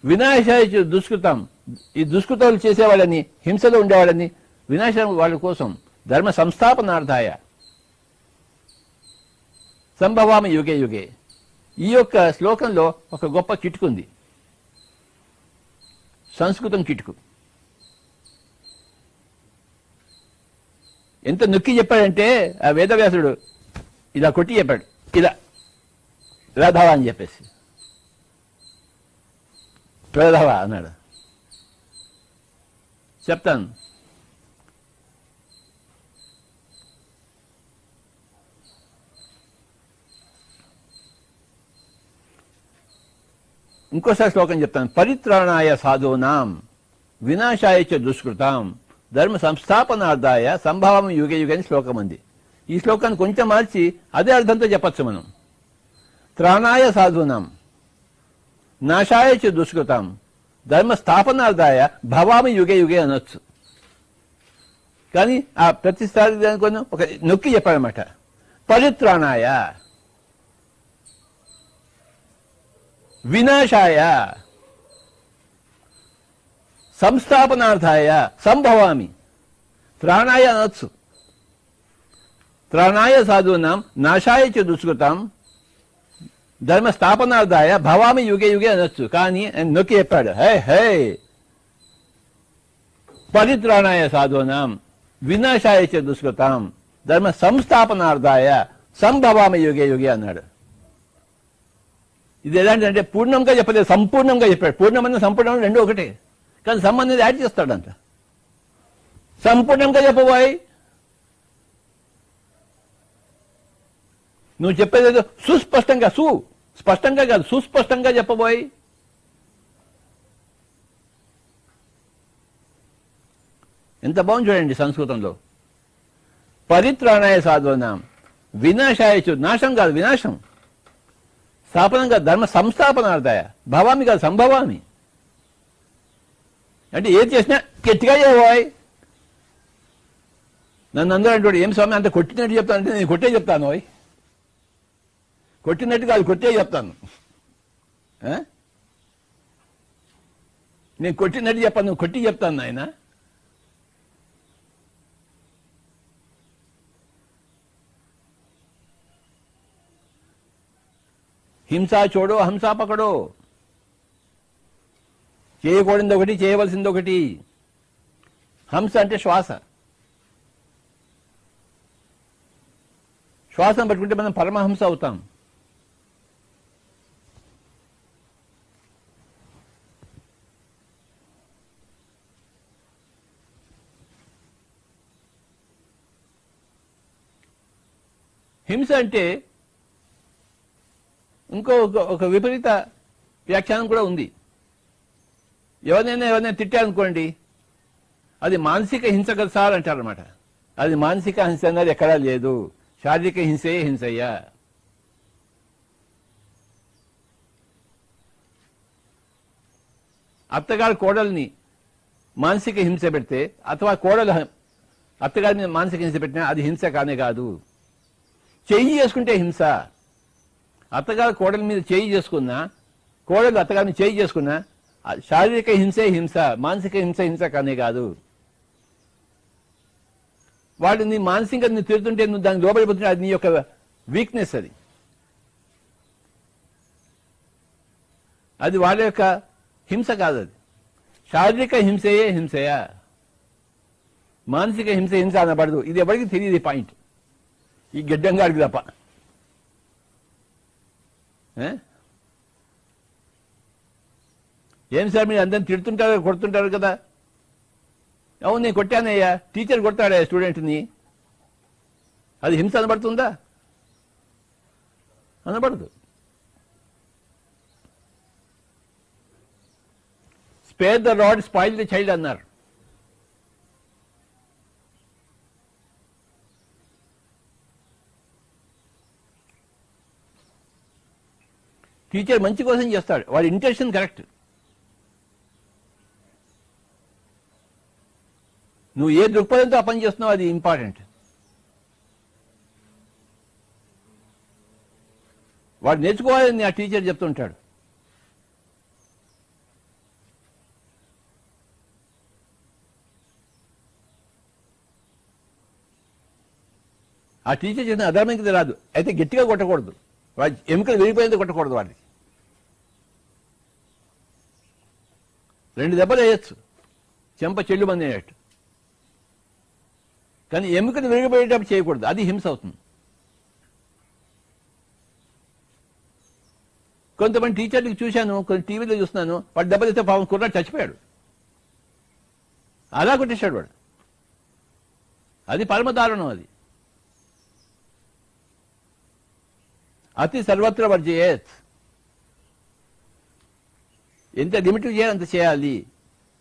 వినాశాయ దుష్కృతం, ఈ దుష్కృతాలు చేసేవాళ్ళని, హింసలో ఉండేవాళ్ళని వినాశం వాళ్ళ కోసం. ధర్మ సంస్థాపనార్థాయ సంభవామి యుగే యుగే. ఈ యొక్క శ్లోకంలో ఒక గొప్ప కిటుకుంది, సంస్కృతం కిటుకు. ఎంత నొక్కి చెప్పాడంటే ఆ వేదవ్యాసుడు ఇలా కొట్టి చెప్పాడు, ఇలా రాధవ అని చెప్పేసి. రాధవ అన్నాడు. చెప్తాను. ఇంకోసారి శ్లోకం చెప్తాను. పరిత్రాణాయ సాధూనాం వినాశాయ చ దుష్కృతాం ధర్మ సంస్థాపనార్థాయ సంభావం యుగే యుగే అని శ్లోకం ఉంది. ఈ శ్లోకాన్ని కొంచెం మార్చి అదే అర్థంతో చెప్పచ్చు మనం. త్రాణాయ సాధూనాం నాశాయ చ దుష్కృతాం ధర్మ స్థాపనార్థాయ భవామి యుగే యుగే అనొచ్చు. కానీ ఆ ప్రతిసారి దానికొని ఒక నొక్కి చెప్పారన్నమాట. పరిత్రాణాయ వినాశాయ సంస్థాపనార్థాయ సంభవామి. త్రాణాయ అనొచ్చు. త్రాణాయ సాధూనాం నాశాయ చ దుష్కృతాం ధర్మ స్థాపనార్థాయ భవామి యుగే యుగే అనొచ్చు. కానీ నొక్కి చెప్పాడు, హే హే పరిత్రాణాయ సాధూనాం వినాశాయ చ దుష్కృతాం ధర్మ సంస్థాపనార్థాయ సంభవామి యుగే యుగే అన్నాడు. ఇది ఎలాంటిదంటే పూర్ణంగా చెప్పలేదు, సంపూర్ణంగా చెప్పాడు. పూర్ణమన్న సంపూర్ణం రెండు ఒకటే, కానీ సంబంధం యాడ్ చేస్తాడంట. సంపూర్ణంగా చెప్పబోయి నువ్వు చెప్పేది సుస్పష్టంగా, స్పష్టంగా కాదు సుస్పష్టంగా చెప్పబోయి. ఎంత బాగుంది చూడండి సంస్కృతంలో. పరిత్రాణాయ సాధూనాం వినాశాయ చ, నాశం కాదు వినాశం, స్థాపనం కాదు ధర్మ సంస్థాపనార్థాయ భవామి కాదు సంభవామి. అంటే ఏది చేసినా గట్టిగా చేయబోయ్. నన్ను అందరూ అంటాడు, ఏం స్వామి అంత కొట్టినట్టు చెప్తానంటే నేను కొట్టే చెప్తాను. ఓయ్ కొట్టినట్టు కాదు కొట్టే చెప్తాను. నేను కొట్టినట్టు చెప్పాను, నువ్వు కొట్టి చెప్తాను ఆయన. హింస చూడో హంస పకడో. చేయకూడదు ఒకటి, చేయవలసింది ఒకటి. హంస అంటే శ్వాస. శ్వాసను పట్టుకుంటే మనం పరమహంస అవుతాం. హింస అంటే ఇంకో ఒక విపరీత వ్యాఖ్యానం కూడా ఉంది. ఎవరైనా తిట్టారనుకోండి, అది మానసిక హింస కదా సార్ అంటారనమాట. అది మానసిక హింస అన్నది ఎక్కడా లేదు, శారీరక హింసే హింసయ్యా. అత్తగారు కోడల్ని మానసిక హింస పెడితే, అథవా కోడలు అత్తగారిని మానసిక హింస పెట్టినా అది హింస కానే కాదు. చెయ్యి చేసుకుంటే హింస. అత్తగారు కోడల మీద చేయి చేసుకున్నా, కోడలు అత్తగారిని చేయి చేసుకున్నా శారీరక హింసే హింస, మానసిక హింస హింస కానే కాదు. వాడు నీ మానసికంగా నువ్వు తిరుగుతుంటే నువ్వు దానికి లోబడిపోతుంటే అది నీ యొక్క వీక్నెస్. అది వాళ్ళ యొక్క హింస కాదు. అది శారీరక హింసయే హింసయా, మానసిక హింస హింస అనబడదు. ఇది ఎవరికి తెలియదు ఈ పాయింట్, ఈ గిడ్డంగాడికి తప్ప. ఏం సార్ మీరు అందరిని తిడుతుంటారు కొడుతుంటారు కదా. అవును నేను కొట్టానయ్యా, టీచర్ కొడతాడా స్టూడెంట్ని, అది హింస అనబడుతుందా? అనబడదు. Spare the rod spoil the child అన్నారు. టీచర్ మంచి కోసం చేస్తాడు, వాడి ఇంటెన్షన్ కరెక్ట్. నువ్వు ఏ దృక్పథంతో ఆ పని చేస్తున్నావు అది ఇంపార్టెంట్. వాడు నేర్చుకోవాలని ఆ టీచర్ చెప్తుంటాడు. ఆ టీచర్ చేసిన అధర్మంకి రాదు, అయితే గట్టిగా కొట్టకూడదు, వాడి ఎముకలు విరిగిపోయింది కొట్టకూడదు. వాడికి 2 దెబ్బలు వేయచ్చు, చెంప చెల్లు మంది అయ్యేట్టు. కానీ ఎముకలు విరిగిపోయేటప్పుడు చేయకూడదు, అది హింస అవుతుంది. కొంతమంది టీచర్లకు చూశాను, కొన్ని టీవీలో చూస్తున్నాను, వాడు దెబ్బలు ఇస్తే పాపం కుర్రాడు చచ్చిపోయాడు, అలా కొట్టేశాడు వాడు. అది పరమదారుణం. అది అతి సర్వత్ర వర్జయేత్. ఎంత లిమిట్ చేయాలి అంత చేయాలి.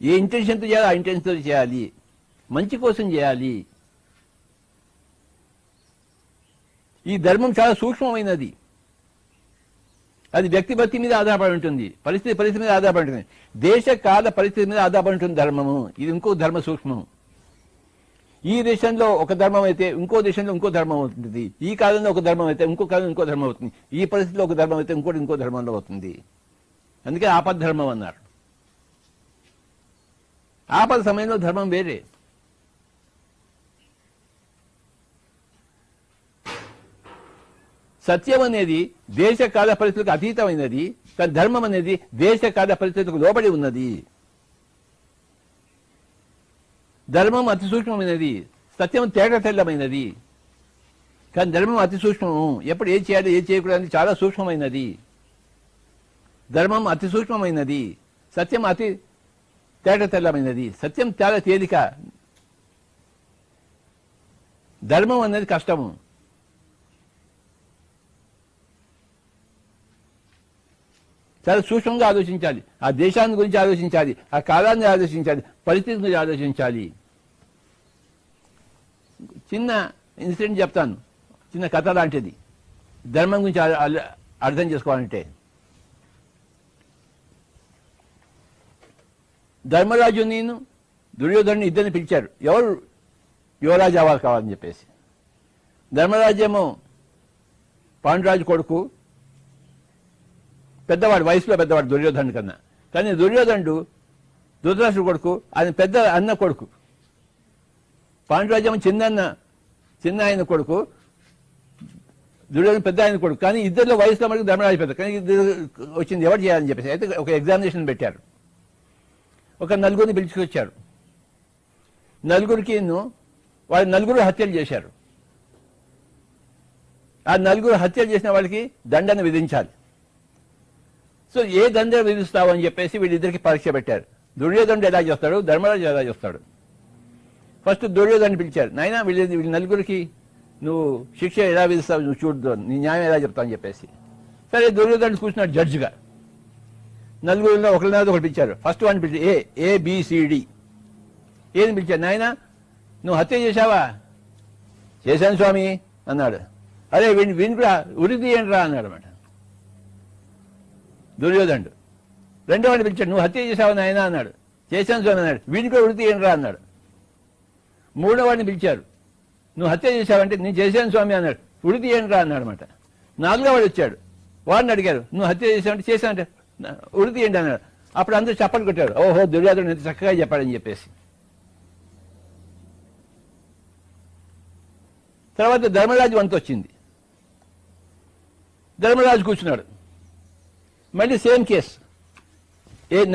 ఏ ఇంటెన్షన్తో చేయాలి ఆ ఇంటెన్షన్తో చేయాలి. మంచి కోసం చేయాలి. ఈ ధర్మం చాలా సూక్ష్మమైనది. అది వ్యక్తి భక్తి మీద ఆధారపడి ఉంటుంది, పరిస్థితి మీద ఆధారపడి ఉంటుంది, దేశ కాల పరిస్థితి మీద ఆధారపడి ఉంటుంది ధర్మము. ఇది ఇంకో ధర్మ సూక్ష్మం. ఈ దేశంలో ఒక ధర్మం అయితే ఇంకో దేశంలో ఇంకో ధర్మం అవుతుంది. ఈ కాలంలో ఒక ధర్మం అయితే ఇంకో కాలంలో ఇంకో ధర్మం అవుతుంది. ఈ పరిస్థితిలో ఒక ధర్మం అయితే ఇంకో ధర్మంలో అవుతుంది. అందుకే ఆపద్ధర్మం అన్నారు. ఆపద సమయంలో ధర్మం వేరే. సత్యం అనేది దేశ కాల పరిస్థితులకు అతీతమైనది, కానీ ధర్మం అనేది దేశ కాల పరిస్థితులకు లోబడి ఉన్నది. ధర్మం అతి సూక్ష్మమైనది, సత్యం తేట తెల్లమైనది. కానీ ధర్మం అతి సూక్ష్మము. ఎప్పుడు ఏం చేయాలి ఏం చేయకూడదు చాలా సూక్ష్మమైనది. ధర్మం అతి సూక్ష్మమైనది, సత్యం అతి తేట తెల్లమైనది. సత్యం చాలా తేలిక, ధర్మం అనేది కష్టము. చాలా సూక్ష్మంగా ఆలోచించాలి. ఆ దేశాన్ని గురించి ఆలోచించాలి, ఆ కాలాన్ని ఆలోచించాలి, పరిస్థితి గురించి ఆలోచించాలి. చిన్న ఇన్సిడెంట్ చెప్తాను, చిన్న కథ లాంటిది, ధర్మం గురించి అర్థం చేసుకోవాలంటే. ధర్మరాజు నేను దుర్యోధను ఇద్దరిని పిలిచారు. ఎవరు యువరాజు అవ్వాలి కావాలని చెప్పేసి. ధర్మరాజేమో పాండురాజు కొడుకు, పెద్దవాడు, వయసులో పెద్దవాడు దుర్యోధను కన్నా. కానీ దుర్యోధనుడు ధృతరాష్ట్రుడు కొడుకు, ఆయన పెద్ద అన్న కొడుకు. పాండురాజేమో చిన్న ఆయన కొడుకు, దుర్యోధన పెద్ద ఆయన కొడుకు. కానీ ఇద్దరిలో వయసులో మనకు ధర్మరాజు పెద్ద. కానీ ఇద్దరు వచ్చింది ఎవరు చేయాలని చెప్పేసి అయితే ఒక ఎగ్జామినేషన్ పెట్టారు. ఒక నలుగురిని పిలుచుకొచ్చారు. నలుగురికి వాళ్ళు నలుగురు హత్యలు చేశారు. ఆ నలుగురు హత్యలు చేసిన వాళ్ళకి దండన విధించాలి. సో ఏ దండ విధిస్తావు అని చెప్పేసి వీళ్ళిద్దరికి పరీక్ష పెట్టారు. దుర్యోధనుడు ఎలా చేస్తాడు, ధర్మరాజు ఎలా చేస్తాడు. ఫస్ట్ దుర్యోధను పిలిచారు. నాయన వీళ్ళ నలుగురికి నువ్వు శిక్ష ఎలా విధిస్తావు, నువ్వు చూడు, నీ న్యాయం ఎలా చెప్తావు అని చెప్పేసి. సరే దుర్యోధనుడు కూర్చున్నాడు జడ్జిగా. నలుగురిలో ఒకరినాడు ఒకటి పిలిచారు. ఫస్ట్ వాడిని పిలిచి ఏబిసిడి ఏది పిలిచారు. నాయన నువ్వు హత్య చేశావా? చేశాను స్వామి అన్నాడు. అరే వీడిని కూడా ఉరి తీయండి రా అన్నాడు అన్నమాట దుర్యోధనుడు. రెండో వాడిని పిలిచాడు. నువ్వు హత్య చేశావా నాయన అన్నాడు. చేశాను స్వామి అన్నాడు. వీడిని కూడా ఉరి తీయండి రా అన్నాడు. మూడో వాడిని పిలిచారు. నువ్వు హత్య చేశావంటే నేను చేశాను స్వామి అన్నాడు. ఉరి తీయండి రా అన్నాడు అనమాట. నాలుగో వాడు వచ్చాడు. వాడిని అడిగారు. నువ్వు హత్య చేశావంటే చేశానంటే ఉరి తీయండి అన్నాడు. అప్పుడు అందరూ చప్పట్లు కొట్టారు. ఓహో దుర్యోధనుడు ఎంత చక్కగా చెప్పాడని చెప్పేసి. తర్వాత ధర్మరాజు వంతు వచ్చింది. ధర్మరాజు కూర్చున్నాడు. మళ్ళీ సేమ్ కేసు.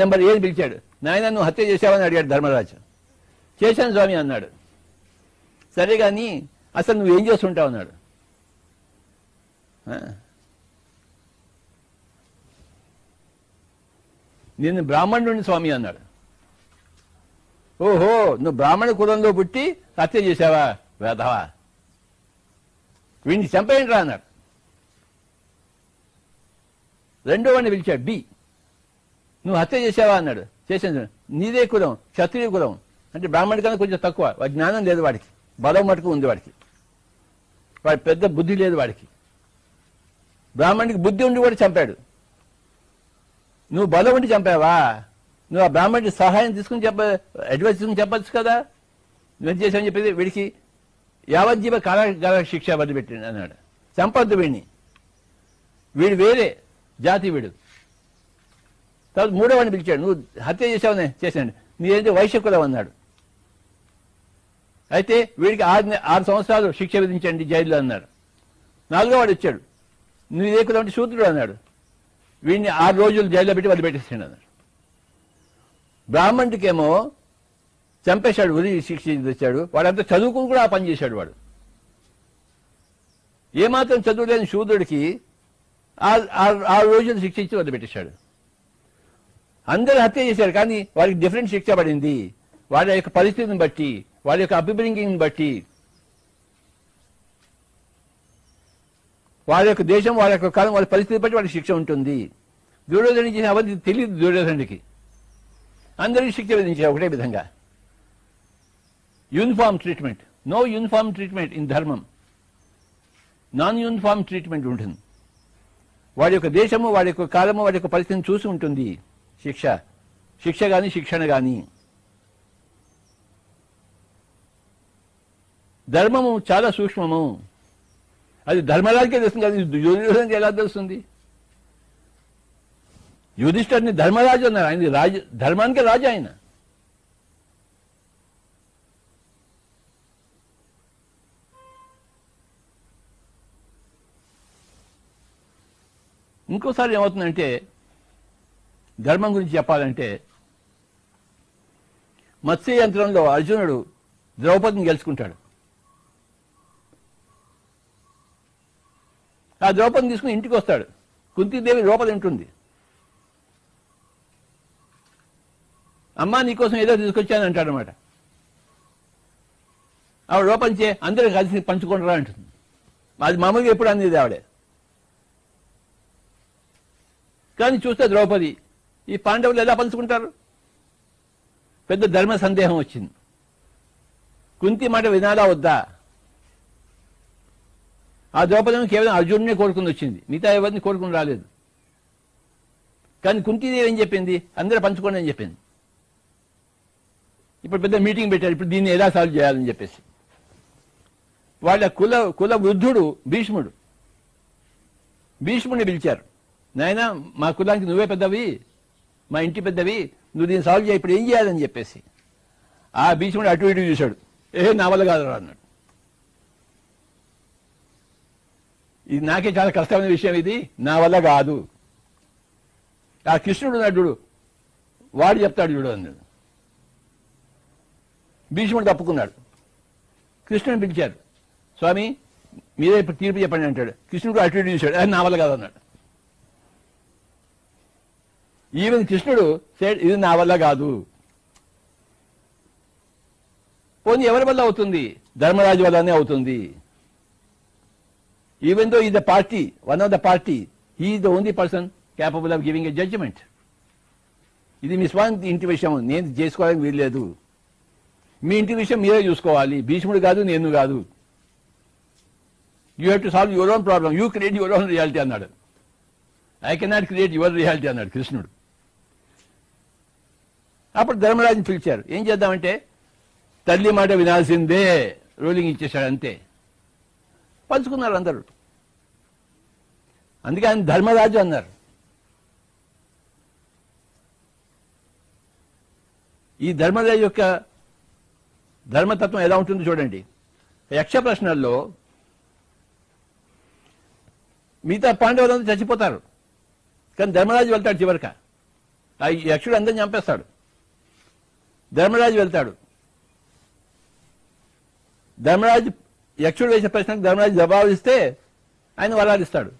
నెంబర్ ఏని పిలిచాడు. నాయన నువ్వు హత్య చేశావని అడిగాడు ధర్మరాజు. చేశాను స్వామి అన్నాడు. సరే కానీ అసలు నువ్వేం చేస్తుంటావు అన్నాడు. నేను బ్రాహ్మణుడిని స్వామి అన్నాడు. ఓహో నువ్వు బ్రాహ్మణ కులంలో పుట్టి హత్య చేశావా వేధవా, వీడిని చంపేయండి రా అన్నాడు. రెండో వాడిని పిలిచాడు బి. నువ్వు హత్య చేశావా అన్నాడు. చేశాను. నీదే కులం క్షత్రియ కులం అంటే బ్రాహ్మణి కన్నా కొంచెం తక్కువ. వాడి జ్ఞానం లేదు వాడికి, బలం మటుకు ఉంది వాడికి, వాడి పెద్ద బుద్ధి లేదు వాడికి. బ్రాహ్మణికి బుద్ధి ఉండి కూడా చంపాడు. నువ్వు బలం ఉండి చంపావా? నువ్వు ఆ బ్రాహ్మణుడి సహాయం తీసుకుని అడ్వైస్ తీసుకుని చెప్పచ్చు కదా. నువ్వేం చేసావని చెప్పేది వీడికి యావజ్జీవ కారాగార శిక్ష వదిలిపెట్టింది అన్నాడు. చంపద్దు వీడిని, వీడు వేరే జాతి వీడు. తర్వాత మూడో వాడిని పిలిచాడు. నువ్వు హత్య చేసావనే చేశాను, నీదేంటి వైశ్య కులం అన్నాడు. అయితే వీడికి 6 సంవత్సరాలు శిక్ష విధించండి జైల్లో అన్నాడు. నాలుగో వాడు వచ్చాడు. నువ్వు ఇదే కులం అంటే శూద్రుడు అన్నాడు. వీడిని 6 రోజులు జైల్లో పెట్టి వదిలిపెట్టేసాడు అన్నాడు. బ్రాహ్మణుడికేమో చంపేశాడు, ఉరి శిక్ష తెచ్చాడు. వాడంతా చదువుకుని కూడా ఆ పని చేశాడు. వాడు ఏమాత్రం చదువు లేని శూద్రుడికి 6 రోజులు శిక్ష ఇచ్చి వదిలిపెట్టేశాడు. అందరూ హత్య చేశారు, కానీ వారికి డిఫరెంట్ శిక్ష పడింది. వాళ్ళ యొక్క పరిస్థితిని బట్టి, వాళ్ళ యొక్క అప్బ్రింగింగ్ని బట్టి, వాళ్ళ యొక్క దేశం, వాళ్ళ యొక్క కాలం, వాళ్ళ పరిస్థితి బట్టి వాళ్ళకి శిక్ష ఉంటుంది. దుర్యోధన చేసిన అవధి తెలియదు దుర్యోధనుడికి. అందరికీ శిక్ష విధించారు ఒకటే విధంగా. Uniform treatment, no uniform treatment in dharmam, non uniform treatment ఉంటుంది. వాడి యొక్క దేశము, వాడి యొక్క కాలము, వాడి యొక్క పరిస్థితిని చూసి ఉంటుంది శిక్ష కానీ శిక్షణ కానీ. ధర్మము చాలా సూక్ష్మము. అది ధర్మరాజుకే తెలుస్తుంది కదా, దుర్యోధనకి ఎలా తెలుస్తుంది? యుధిష్ఠిరుని ధర్మరాజు అన్నారు. ఆయన రాజు, ధర్మానికే రాజు ఆయన. ఇంకోసారి ఏమవుతుందంటే, ధర్మం గురించి చెప్పాలంటే, మత్స్య యంత్రంలో అర్జునుడు ద్రౌపదిని గెలుచుకుంటాడు. ఆ ద్రౌపదిని తీసుకుని ఇంటికి వస్తాడు. కుంతీదేవి లోపల ఉంటుంది. అమ్మా నీకోసం ఏదో తీసుకొచ్చాను అంటాడు అనమాట. ఆవిడ లోపంచే అందరూ కలిసి పంచుకుంటారా అంటుంది. అది మామూలుగా ఎప్పుడు అనేది ఆవిడే. కానీ చూస్తే ద్రౌపది, ఈ పాండవులు ఎలా పంచుకుంటారు? పెద్ద ధర్మ సందేహం వచ్చింది. కుంతి మాట వినాలా వద్దా? ఆ ద్రౌపది కేవలం అర్జునునే కోరుకుని వచ్చింది, మిగతా ఎవరిని కోరుకుని రాలేదు. కానీ కుంతీదేవి ఏం చెప్పింది? అందరూ పంచుకోండి అని చెప్పింది. ఇప్పుడు పెద్ద మీటింగ్ పెట్టారు, ఇప్పుడు దీన్ని ఎలా సాల్వ్ చేయాలని చెప్పేసి. వాళ్ళ కుల వృద్ధుడు భీష్ముడిని పిలిచారు. నాయన, మా కులానికి నువ్వే పెద్దవి, మా ఇంటి పెద్దవి, నువ్వు దీన్ని సాల్వ్ చేయ, ఇప్పుడు ఏం చేయాలని చెప్పేసి. ఆ భీష్ముడు అటు ఇటు చూశాడు. నా వల్ల కాదు అన్నాడు. ఇది నాకే చాలా కష్టమైన విషయం, ఇది నా వల్ల కాదు. ఆ కృష్ణుడు నటుడు వాడు చెప్తాడు చూడు అన్నాడు. భీష్ముడు తప్పుకున్నాడు. కృష్ణుని పిలిచారు. స్వామి మీరే ఇప్పుడు తీర్పు చెప్పండి అంటాడు. కృష్ణుడు అటు ఇటు చూశాడు. అది నా వల్ల కాదు అన్నాడు. ఈవెన్ కృష్ణుడు సైడ్ ఇది నా వల్ల కాదు. పోనీ ఎవరి వల్ల అవుతుంది? ధర్మరాజు వల్లనే అవుతుంది. Even though is the party, one of the party, he is the only person capable of giving a judgement. ఇది మీ స్వంత ఇంటి విషయం, నేను చేసుకోవడానికి వీల్లేదు. మీ ఇంటి విషయం మీరే చూసుకోవాలి. భీష్ముడు కాదు, నేను కాదు. You have to solve your own problem, you create your own reality అన్నాడు. I cannot create your reality అన్నాడు కృష్ణుడు. అప్పుడు ధర్మరాజుని పిలిచారు. ఏం చేద్దామంటే, తల్లి మాట వినాల్సిందే రూలింగ్ ఇచ్చేశాడు, అంతే. పంచుకున్నారు అందరూ. అందుకే ఆయన ధర్మరాజు అన్నారు. ఈ ధర్మరాజు యొక్క ధర్మతత్వం ఎలా ఉంటుందో చూడండి. యక్ష ప్రశ్నల్లో మిగతా పాండవులందరూ చచ్చిపోతారు, కానీ ధర్మరాజు వెళ్తాడు చివరిక. ఆ యక్షుడు అందరిని చంపేస్తాడు. ధర్మరాజు వెళ్తాడు. ధర్మరాజు యక్షుడు వేసే ప్రశ్నకు ధర్మరాజు జవాబు ఇస్తే ఆయన వరాలిస్తాడు.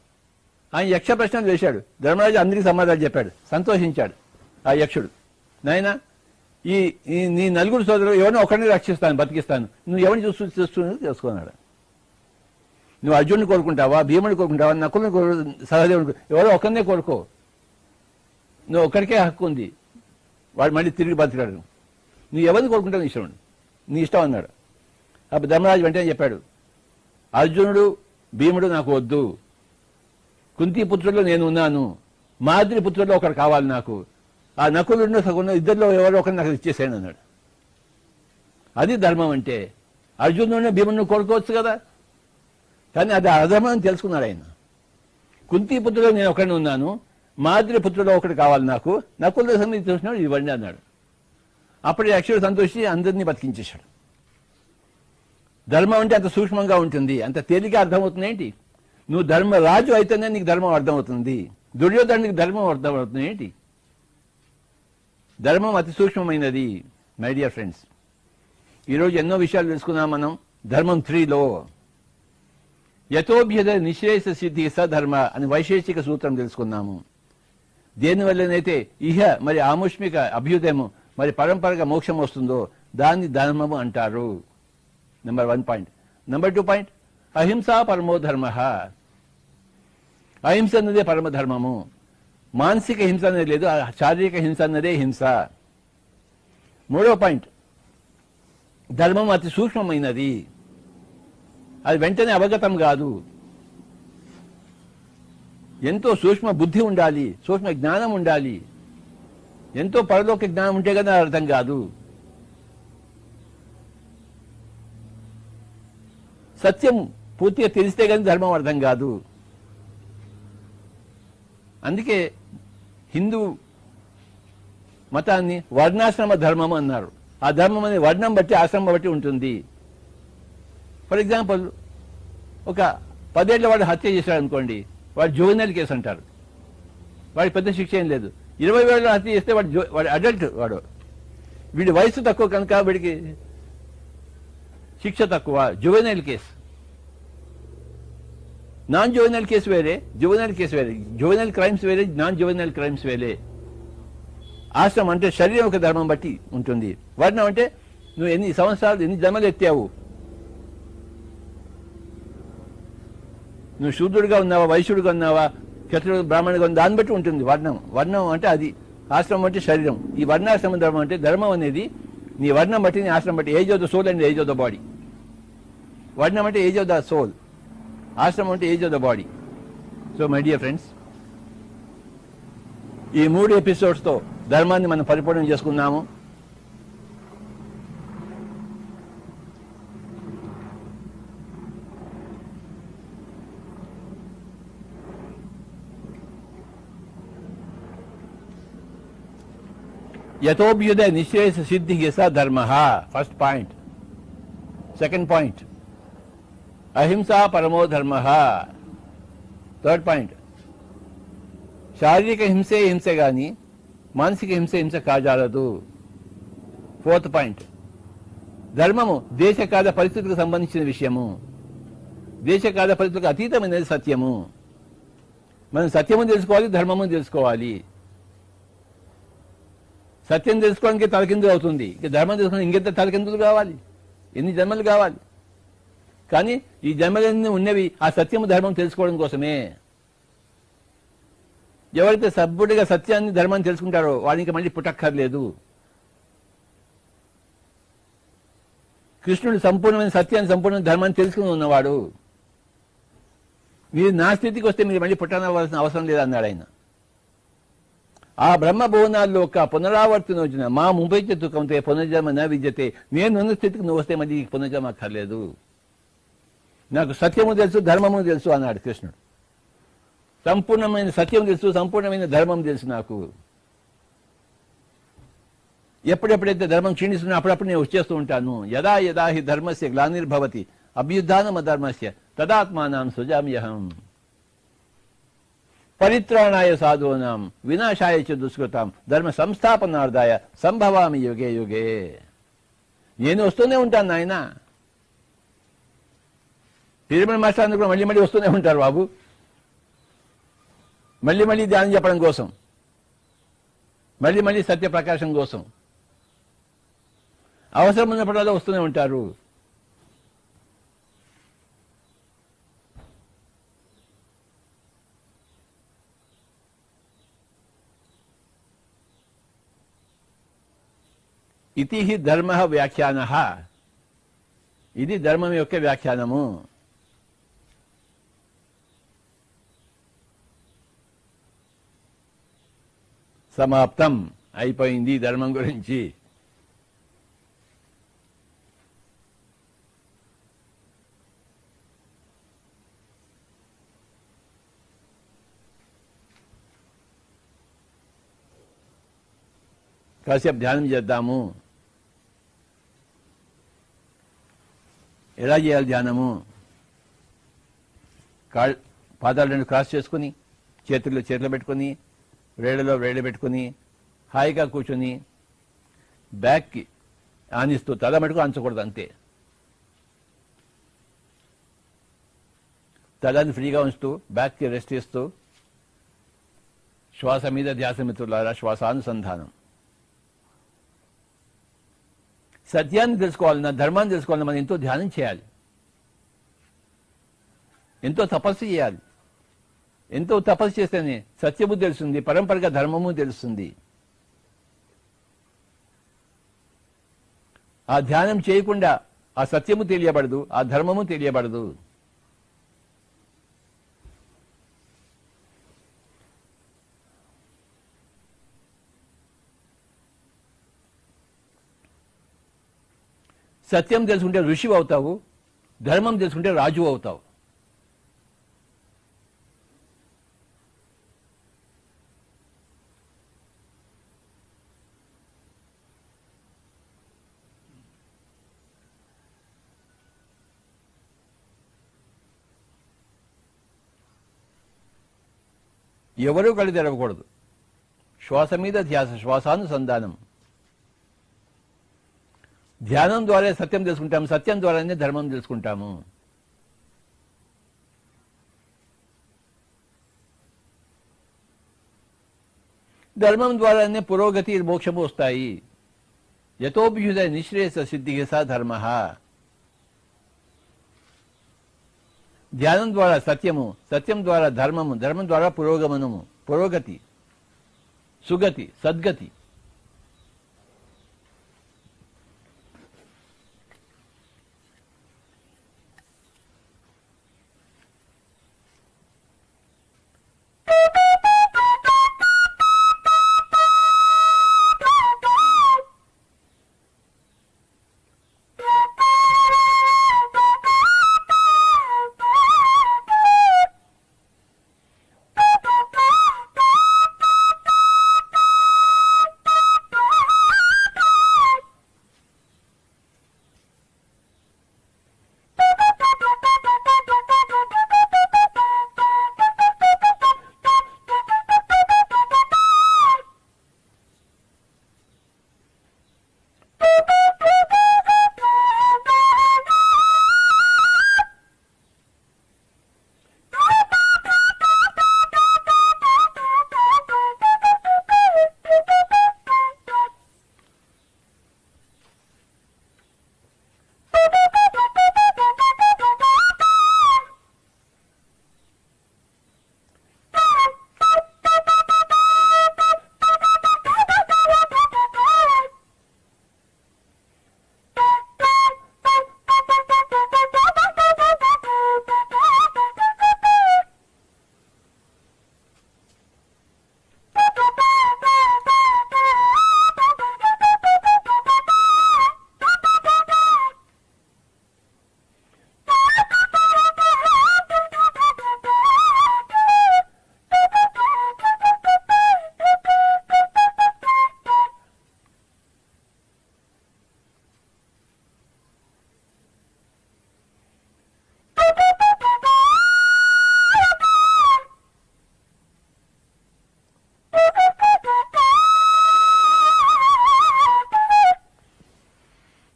ఆయన యక్ష ప్రశ్నలు వేశాడు. ధర్మరాజు అందరికీ సమాధానం చెప్పాడు. సంతోషించాడు ఆ యక్షుడు. నాయన, ఈ నీ నలుగురు సోదరులు ఎవరిని ఒకరిని రక్షిస్తాను, బతికిస్తాను, నువ్వు ఎవరిని చూస్తున్నది తెలుసుకున్నాడు. నువ్వు అర్జునుని కోరుకుంటావా, భీముని కోరుకుంటావా, నకులని సహదేవుని, ఎవరో ఒకరినే కోరుకో. నువ్వు ఒక్కడికే హక్కు ఉంది, వాడు మళ్ళీ తిరిగి బతికాడు. నువ్వు ఎవరిని కోరుకుంటావు ఇష్టం, నీ ఇష్టం అన్నాడు. అప్పుడు ధర్మరాజు వెంటనే చెప్పాడు, అర్జునుడు భీముడు నాకు వద్దు, కుంతి పుత్రుల్లో నేను ఉన్నాను, మాద్రి పుత్రుల్లో ఒకరు కావాలి నాకు, ఆ నకులున్న సగుణ ఇద్దరిలో ఎవరో ఒకరు నాకు ఇచ్చేసాను అన్నాడు. అది ధర్మం అంటే. అర్జునుడిని భీముడిని కోరుకోవచ్చు కదా, కానీ అది అధర్మం అని తెలుసుకున్నాడు ఆయన. కుంతి పుత్రులో నేను ఒకరిని ఉన్నాను, మాద్రి పుత్రులో ఒకటి కావాలి నాకు, నకుల సంగతి చూసినాడు, ఇవ్వండి అన్నాడు. అప్పుడు యక్షుడు సంతోషించి అందరినీ బతికించేశాడు. ధర్మం అంటే అంత సూక్ష్మంగా ఉంటుంది, అంత తేలిక అర్థమవుతుంది ఏంటి? నువ్వు ధర్మరాజు అయితేనే నీకు ధర్మం అర్థమవుతుంది. దుర్యోధనుడికి ధర్మం అర్థమవుతుంది ఏంటి? ధర్మం అతి సూక్ష్మమైనది మై డియర్ ఫ్రెండ్స్. ఈరోజు ఎన్నో విషయాలు తెలుసుకున్నాం మనం ధర్మం 3లో. యథోభ్యద నిశ్రేయస సిద్ధి సధర్మ అని వైశేషిక సూత్రం తెలుసుకున్నాము. దేనివల్లనైతే ఇహ మరి ఆముష్మిక అభ్యుదయము మరి పరంపరగా మోక్షం వస్తుందో దాన్ని ధర్మము అంటారు. Number 1 point. నెంబర్ 2 పాయింట్, అహింసా పరమో ధర్మ. అహింస అన్నదే పరమధర్మము. మానసిక హింస అనేది లేదు, శారీరక హింస అన్నదే హింస. మూడో పాయింట్, ధర్మం అతి సూక్ష్మమైనది, అది వెంటనే అవగతం కాదు. ఎంతో సూక్ష్మ బుద్ధి ఉండాలి, సూక్ష్మ జ్ఞానం ఉండాలి. ఎంతో పరలోక జ్ఞానం ఉంటే కదా అర్థం కాదు. సత్యం పూర్తిగా తెలిస్తే కానీ ధర్మం అర్థం కాదు. అందుకే హిందూ మతాన్ని వర్ణాశ్రమ ధర్మం అన్నారు. ఆ ధర్మం అనేది వర్ణం బట్టి ఆశ్రమం బట్టి ఉంటుంది. ఫర్ ఎగ్జాంపుల్, ఒక 10 ఏళ్ల వాడు హత్య చేశాడు అనుకోండి, వాడు జువెనైల్ కేసు అంటారు, వాడికి పెద్ద శిక్ష ఏం లేదు. 20 ఏళ్ళ హత్య చేస్తే వాడు అడల్ట్, వీడి వయసు తక్కువ కనుక వీడికి శిక్ష తక్కువ, juvenile case. Non juvenile case వేరే, జువెనైల్ కేసు వేరే. జువెనైల్ క్రైమ్స్ వేరే, నాన్ జువెనైల్ క్రైమ్స్ వేరే. ఆశ్రమం అంటే శరీరం ఒక ధర్మం బట్టి ఉంటుంది. వర్ణం అంటే నువ్వు ఎన్ని సంవత్సరాలు ఎన్ని జన్మలు ఎత్తావు, నువ్వు శూద్రుడిగా ఉన్నావా, వైశ్యుడిగా ఉన్నావా, క్షత్రుడు బ్రాహ్మణుడిగా ఉన్న దాన్ని బట్టి ఉంటుంది వర్ణం. వర్ణం అంటే అది, ఆశ్రమం అంటే శరీరం. ఈ వర్ణాశ్రమ ధర్మం అంటే ధర్మం అనేది నీ వర్ణం బట్టి, నీ ఆశ్రమం బట్టి. Age of the soul and age of the body. వర్ణం అంటే ఏజ్ ఆఫ్ ద సోల్, ఆశ్రమం అంటే age of the body. So my dear friends, ఈ 3 ఎపిసోడ్స్తో ధర్మాన్ని మనం పరిపూర్ణం చేసుకున్నాము. యతోభ్యుదయ నిశ్రేయస సిద్ధి స ధర్మ, ఫస్ట్ పాయింట్. సెకండ్ పాయింట్, అహింసా పరమో ధర్మ. థర్డ్ పాయింట్, శారీరక హింసే హింసే గాని మానసిక హింస కాజాలదు. ఫోర్త్ పాయింట్, ధర్మము దేశకాల పరిస్థితులకు సంబంధించిన విషయము, దేశకాల పరిస్థితులకు అతీతమైనది సత్యము. మనం సత్యము తెలుసుకోవాలి, ధర్మము తెలుసుకోవాలి. సత్యం తెలుసుకోవడానికి తలకిందులు అవుతుంది, ఇక ధర్మం తెలుసుకోవడానికి ఇంకెంత తలకిందులు కావాలి, ఎన్ని జన్మలు కావాలి. కానీ ఈ జన్మలన్నీ ఉన్నవి ఆ సత్యము ధర్మం తెలుసుకోవడం కోసమే. ఎవరైతే సభ్యుడిగా సత్యాన్ని ధర్మాన్ని తెలుసుకుంటారో వాడికి మళ్ళీ పుట్టక్కర్లేదు. కృష్ణుడు సంపూర్ణమైన సత్యాన్ని, సంపూర్ణమైన ధర్మాన్ని తెలుసుకుని ఉన్నవాడు. మీరు నా స్థితికి వస్తే మీరు మళ్ళీ పుట్టనవలసిన అవసరం లేదన్నాడు ఆయన. ఆ బ్రహ్మ భువనాల్లో ఒక పునరావర్తన వచ్చిన మా ముంపైచెత్తు కంతే పునర్జన్మ న విద్యతే. నేనున్న స్థితికి నువ్వు వస్తే మళ్ళీ పునర్జన్మ అక్కర్లేదు. నాకు సత్యము తెలుసు, ధర్మము తెలుసు అన్నాడు కృష్ణుడు. సంపూర్ణమైన సత్యం తెలుసు, సంపూర్ణమైన ధర్మం తెలుసు నాకు. ఎప్పుడెప్పుడైతే ధర్మం క్షీణిస్తున్నా అప్పుడప్పుడు నేను వచ్చేస్తూ ఉంటాను. యదా యదా హి ధర్మస్య గ్లానిర్భవతి అభ్యుత్థానం అధర్మస్య తదాత్మానం సృజామ్యహం. పరిత్రాణాయ సాధూనాం వినాశాయ చ దుష్కృతాం ధర్మ సంస్థాపనార్థాయ సంభవామి యుగే యుగే. నేను వస్తూనే ఉంటాను నాయన. పిరమిడ్ మాస్టర్ కూడా మళ్ళీ మళ్ళీ వస్తూనే ఉంటారు బాబు, మళ్ళీ మళ్ళీ ధ్యానం చెప్పడం కోసం, మళ్ళీ మళ్ళీ సత్యప్రకాశం కోసం. అవసరం ఉన్నప్పుడల్లా వస్తూనే ఉంటారు. ఇతి హి ధర్మ వ్యాఖ్యాన. ఇది ధర్మం యొక్క వ్యాఖ్యానము. సమాప్తం, అయిపోయింది ధర్మం గురించి. కాసేపు ధ్యానం చేద్దాము. ఎలా చేయాలి ధ్యానము? పాదాలు 2 క్రాస్ చేసుకుని, చేతులు పెట్టుకుని, వేళ్ళలో వేళ్ళు పెట్టుకుని, హాయిగా కూర్చొని బ్యాక్కి ఆనిస్తూ, తల మటుకు ఆంచకూడదు అంతే. తలని ఫ్రీగా ఉంచుతూ బ్యాక్కి రెస్ట్ ఇస్తూ, శ్వాస మీద ధ్యాస మిత్రులారా, శ్వాసానుసంధానం. సత్యాన్ని తెలుసుకోవాలన్నా, ధర్మాన్ని తెలుసుకోవాలన్నా మనం ఎంతో ధ్యానం చేయాలి, ఎంతో తపస్సు చేయాలి. ఎంతో తపస్సు చేస్తేనే సత్యము తెలుస్తుంది, పరంపరగా ధర్మము తెలుస్తుంది. ఆ ధ్యానం చేయకుండా ఆ సత్యము తెలియబడదు, ఆ ధర్మము తెలియబడదు. సత్యం తెలుసుకుంటే ఋషి అవుతావు, ధర్మం తెలుసుకుంటే రాజు అవుతావు. ఎవరూ కళ్ళు తెరవకూడదు. శ్వాస మీద ధ్యాస, శ్వాసానుసంధానం. ధ్యానం ద్వారా సత్యం తెలుసుకుంటాము, సత్యం ద్వారానే ధర్మం తెలుసుకుంటాము. ధర్మం ద్వారానే పురోగతి, మోక్షము వస్తాయి. యతోభ్యుద నిశ్రేయస సిద్ధి స ధర్మ. ధ్యానం ద్వారా సత్యము, సత్యం ద్వారా ధర్మము, ధర్మం ద్వారా పురోగమనము, పురోగతి, సుగతి, సద్గతి.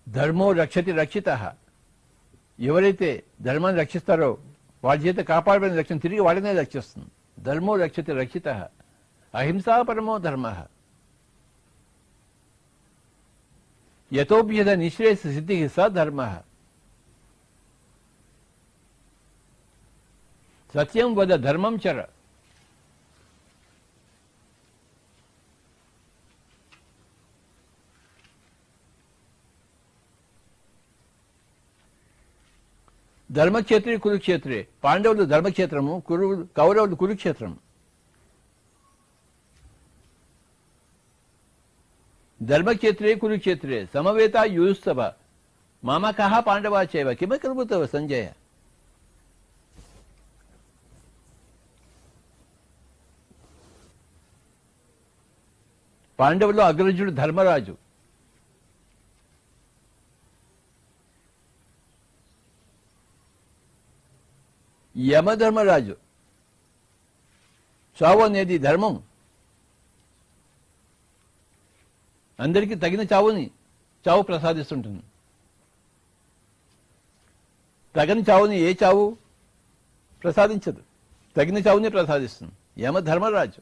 ధర్మో రక్షతి రక్షిత. ఎవరైతే ధర్మాన్ని రక్షిస్తారో వాడి చేత కాపాడబడిన రక్షణ తిరిగి వాడినే రక్షిస్తుంది. ధర్మో రక్షతి రక్షిత. అహింసా పరమో ధర్మ. యతోభ్యద నిశ్రేయస సిద్ధి స ధర్మ. సత్యం వద ధర్మం చర. ధర్మక్షేత్రే కురుక్షేత్రే. పాండవులు ధర్మక్షేత్రము, కౌరవులు కురుక్షేత్రం. ధర్మక్షేత్రే కురుక్షేత్రే సమవేత యూస్తవ మామకః పాండవా చైవ కిమకృతవ సంజయ. పాండవుల్లో అగ్రజుడు ధర్మరాజు. యమధర్మరాజు. చావు అనేది ధర్మం. అందరికీ తగిన చావు ప్రసాదిస్తుంటుంది. తగని చావుని ఏ చావు ప్రసాదించదు, తగిన చావుని ప్రసాదిస్తుంది. యమధర్మరాజు.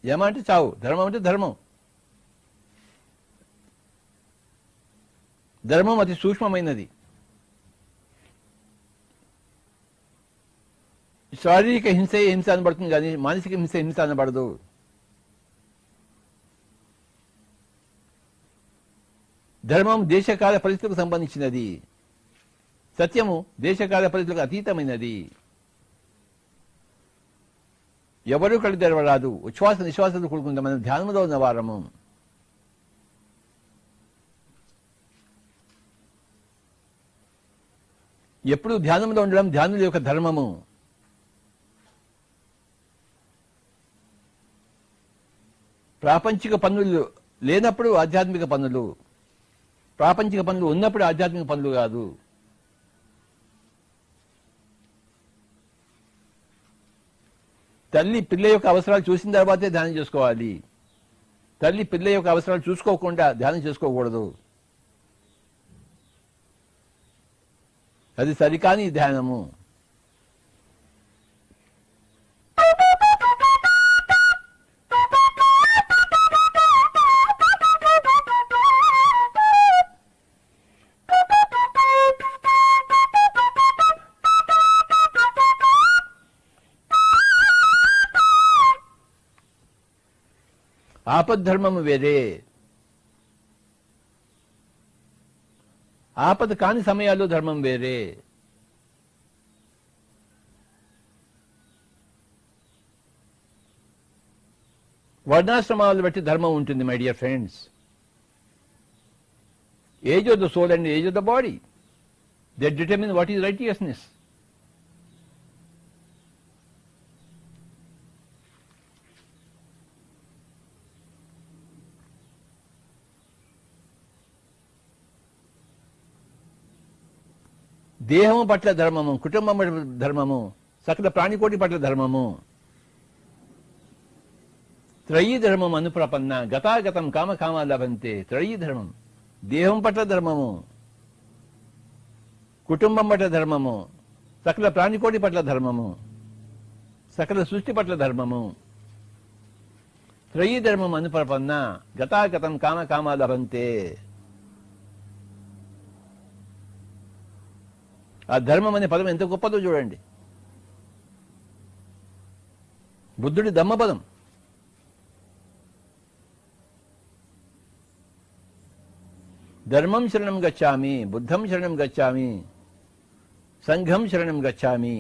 యమ అంటే చావు, ధర్మం అంటే ధర్మం. ధర్మం అతి సూక్ష్మమైనది. శారీరక హింసే హింస అనబడుతుంది కానీ మానసిక హింస హింస అనబడదు. ధర్మం దేశకాల పరిస్థితులకు సంబంధించినది, సత్యము దేశకాల పరిస్థితులకు అతీతమైనది. ఎవరూ కళ్ళు తెరవరాదు, ఉచ్ఛ్వాస నిశ్వాసంతో కూడుకుంటాం. మనం ధ్యానంలో ఉన్న వారము. ఎప్పుడు ధ్యానంలో ఉండడం ధ్యానుల యొక్క ధర్మము. ప్రాపంచిక పనులు లేనప్పుడు ఆధ్యాత్మిక పనులు, ప్రాపంచిక పనులు ఉన్నప్పుడు ఆధ్యాత్మిక పనులు కాదు. తల్లి పిల్ల యొక్క అవసరాలు చూసిన తర్వాతే ధ్యానం చేసుకోవాలి. తల్లి పిల్ల యొక్క అవసరాలు చూసుకోకుండా ధ్యానం చేసుకోకూడదు. అది సరికాని ధ్యానము. ఆపద్ధర్మము వేరే. ఆపద కాని సమయాల్లో ధర్మం వేరే. వర్ణాశ్రమాలను బట్టి ధర్మం ఉంటుంది my dear friends. Age of the soul and age of the body that determine what is righteousness. దేహము పట్ల ధర్మము, కుటుంబం పట్ల ధర్మము, సకల ప్రాణికోటి పట్ల ధర్మము. త్రయీ ధర్మం అనుప్రపన్న గతాగతం కామకామ లభంతే. త్రయీ ధర్మం, దేహం పట్ల ధర్మము, కుటుంబం పట్ల ధర్మము, సకల ప్రాణికోటి పట్ల ధర్మము, సకల సృష్టి పట్ల ధర్మము. త్రయీ ధర్మం అనుప్రపన్న గతాగతం కామకామ లభంతే. ఆ ధర్మం అనే పదం ఎంత గొప్పదో చూడండి. బుద్ధుడి ధమ్మపదం. ధర్మం శరణం గచ్చామి, బుద్ధం శరణం గచ్చామి, సంఘం శరణం గచ్చామి.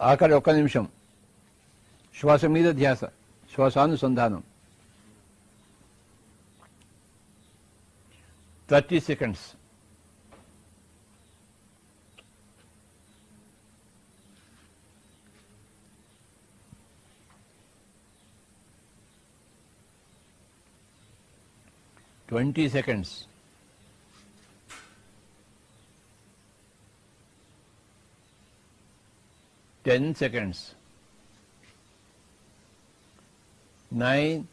ఆఖరి ఒక్క నిమిషం శ్వాస మీద ధ్యాస, శ్వాసానుసంధానం. 30 seconds. Twenty seconds. 10 seconds. 9,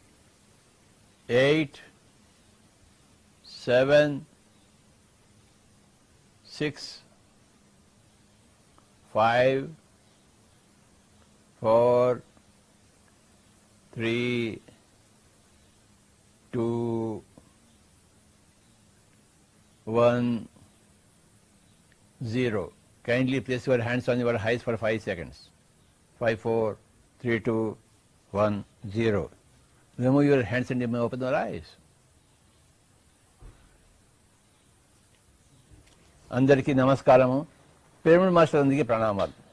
8, 7, 6, 5, 4, 3, 2, 1, 0. Kindly place your hands on your eyes for 5 seconds. 5, 4, 3, 2, 1, 0. Remove your hands and you may open your eyes. అందరికీ నమస్కారము. పిరమిడ్ మాస్టర్ అందరికీ ప్రణామాలు.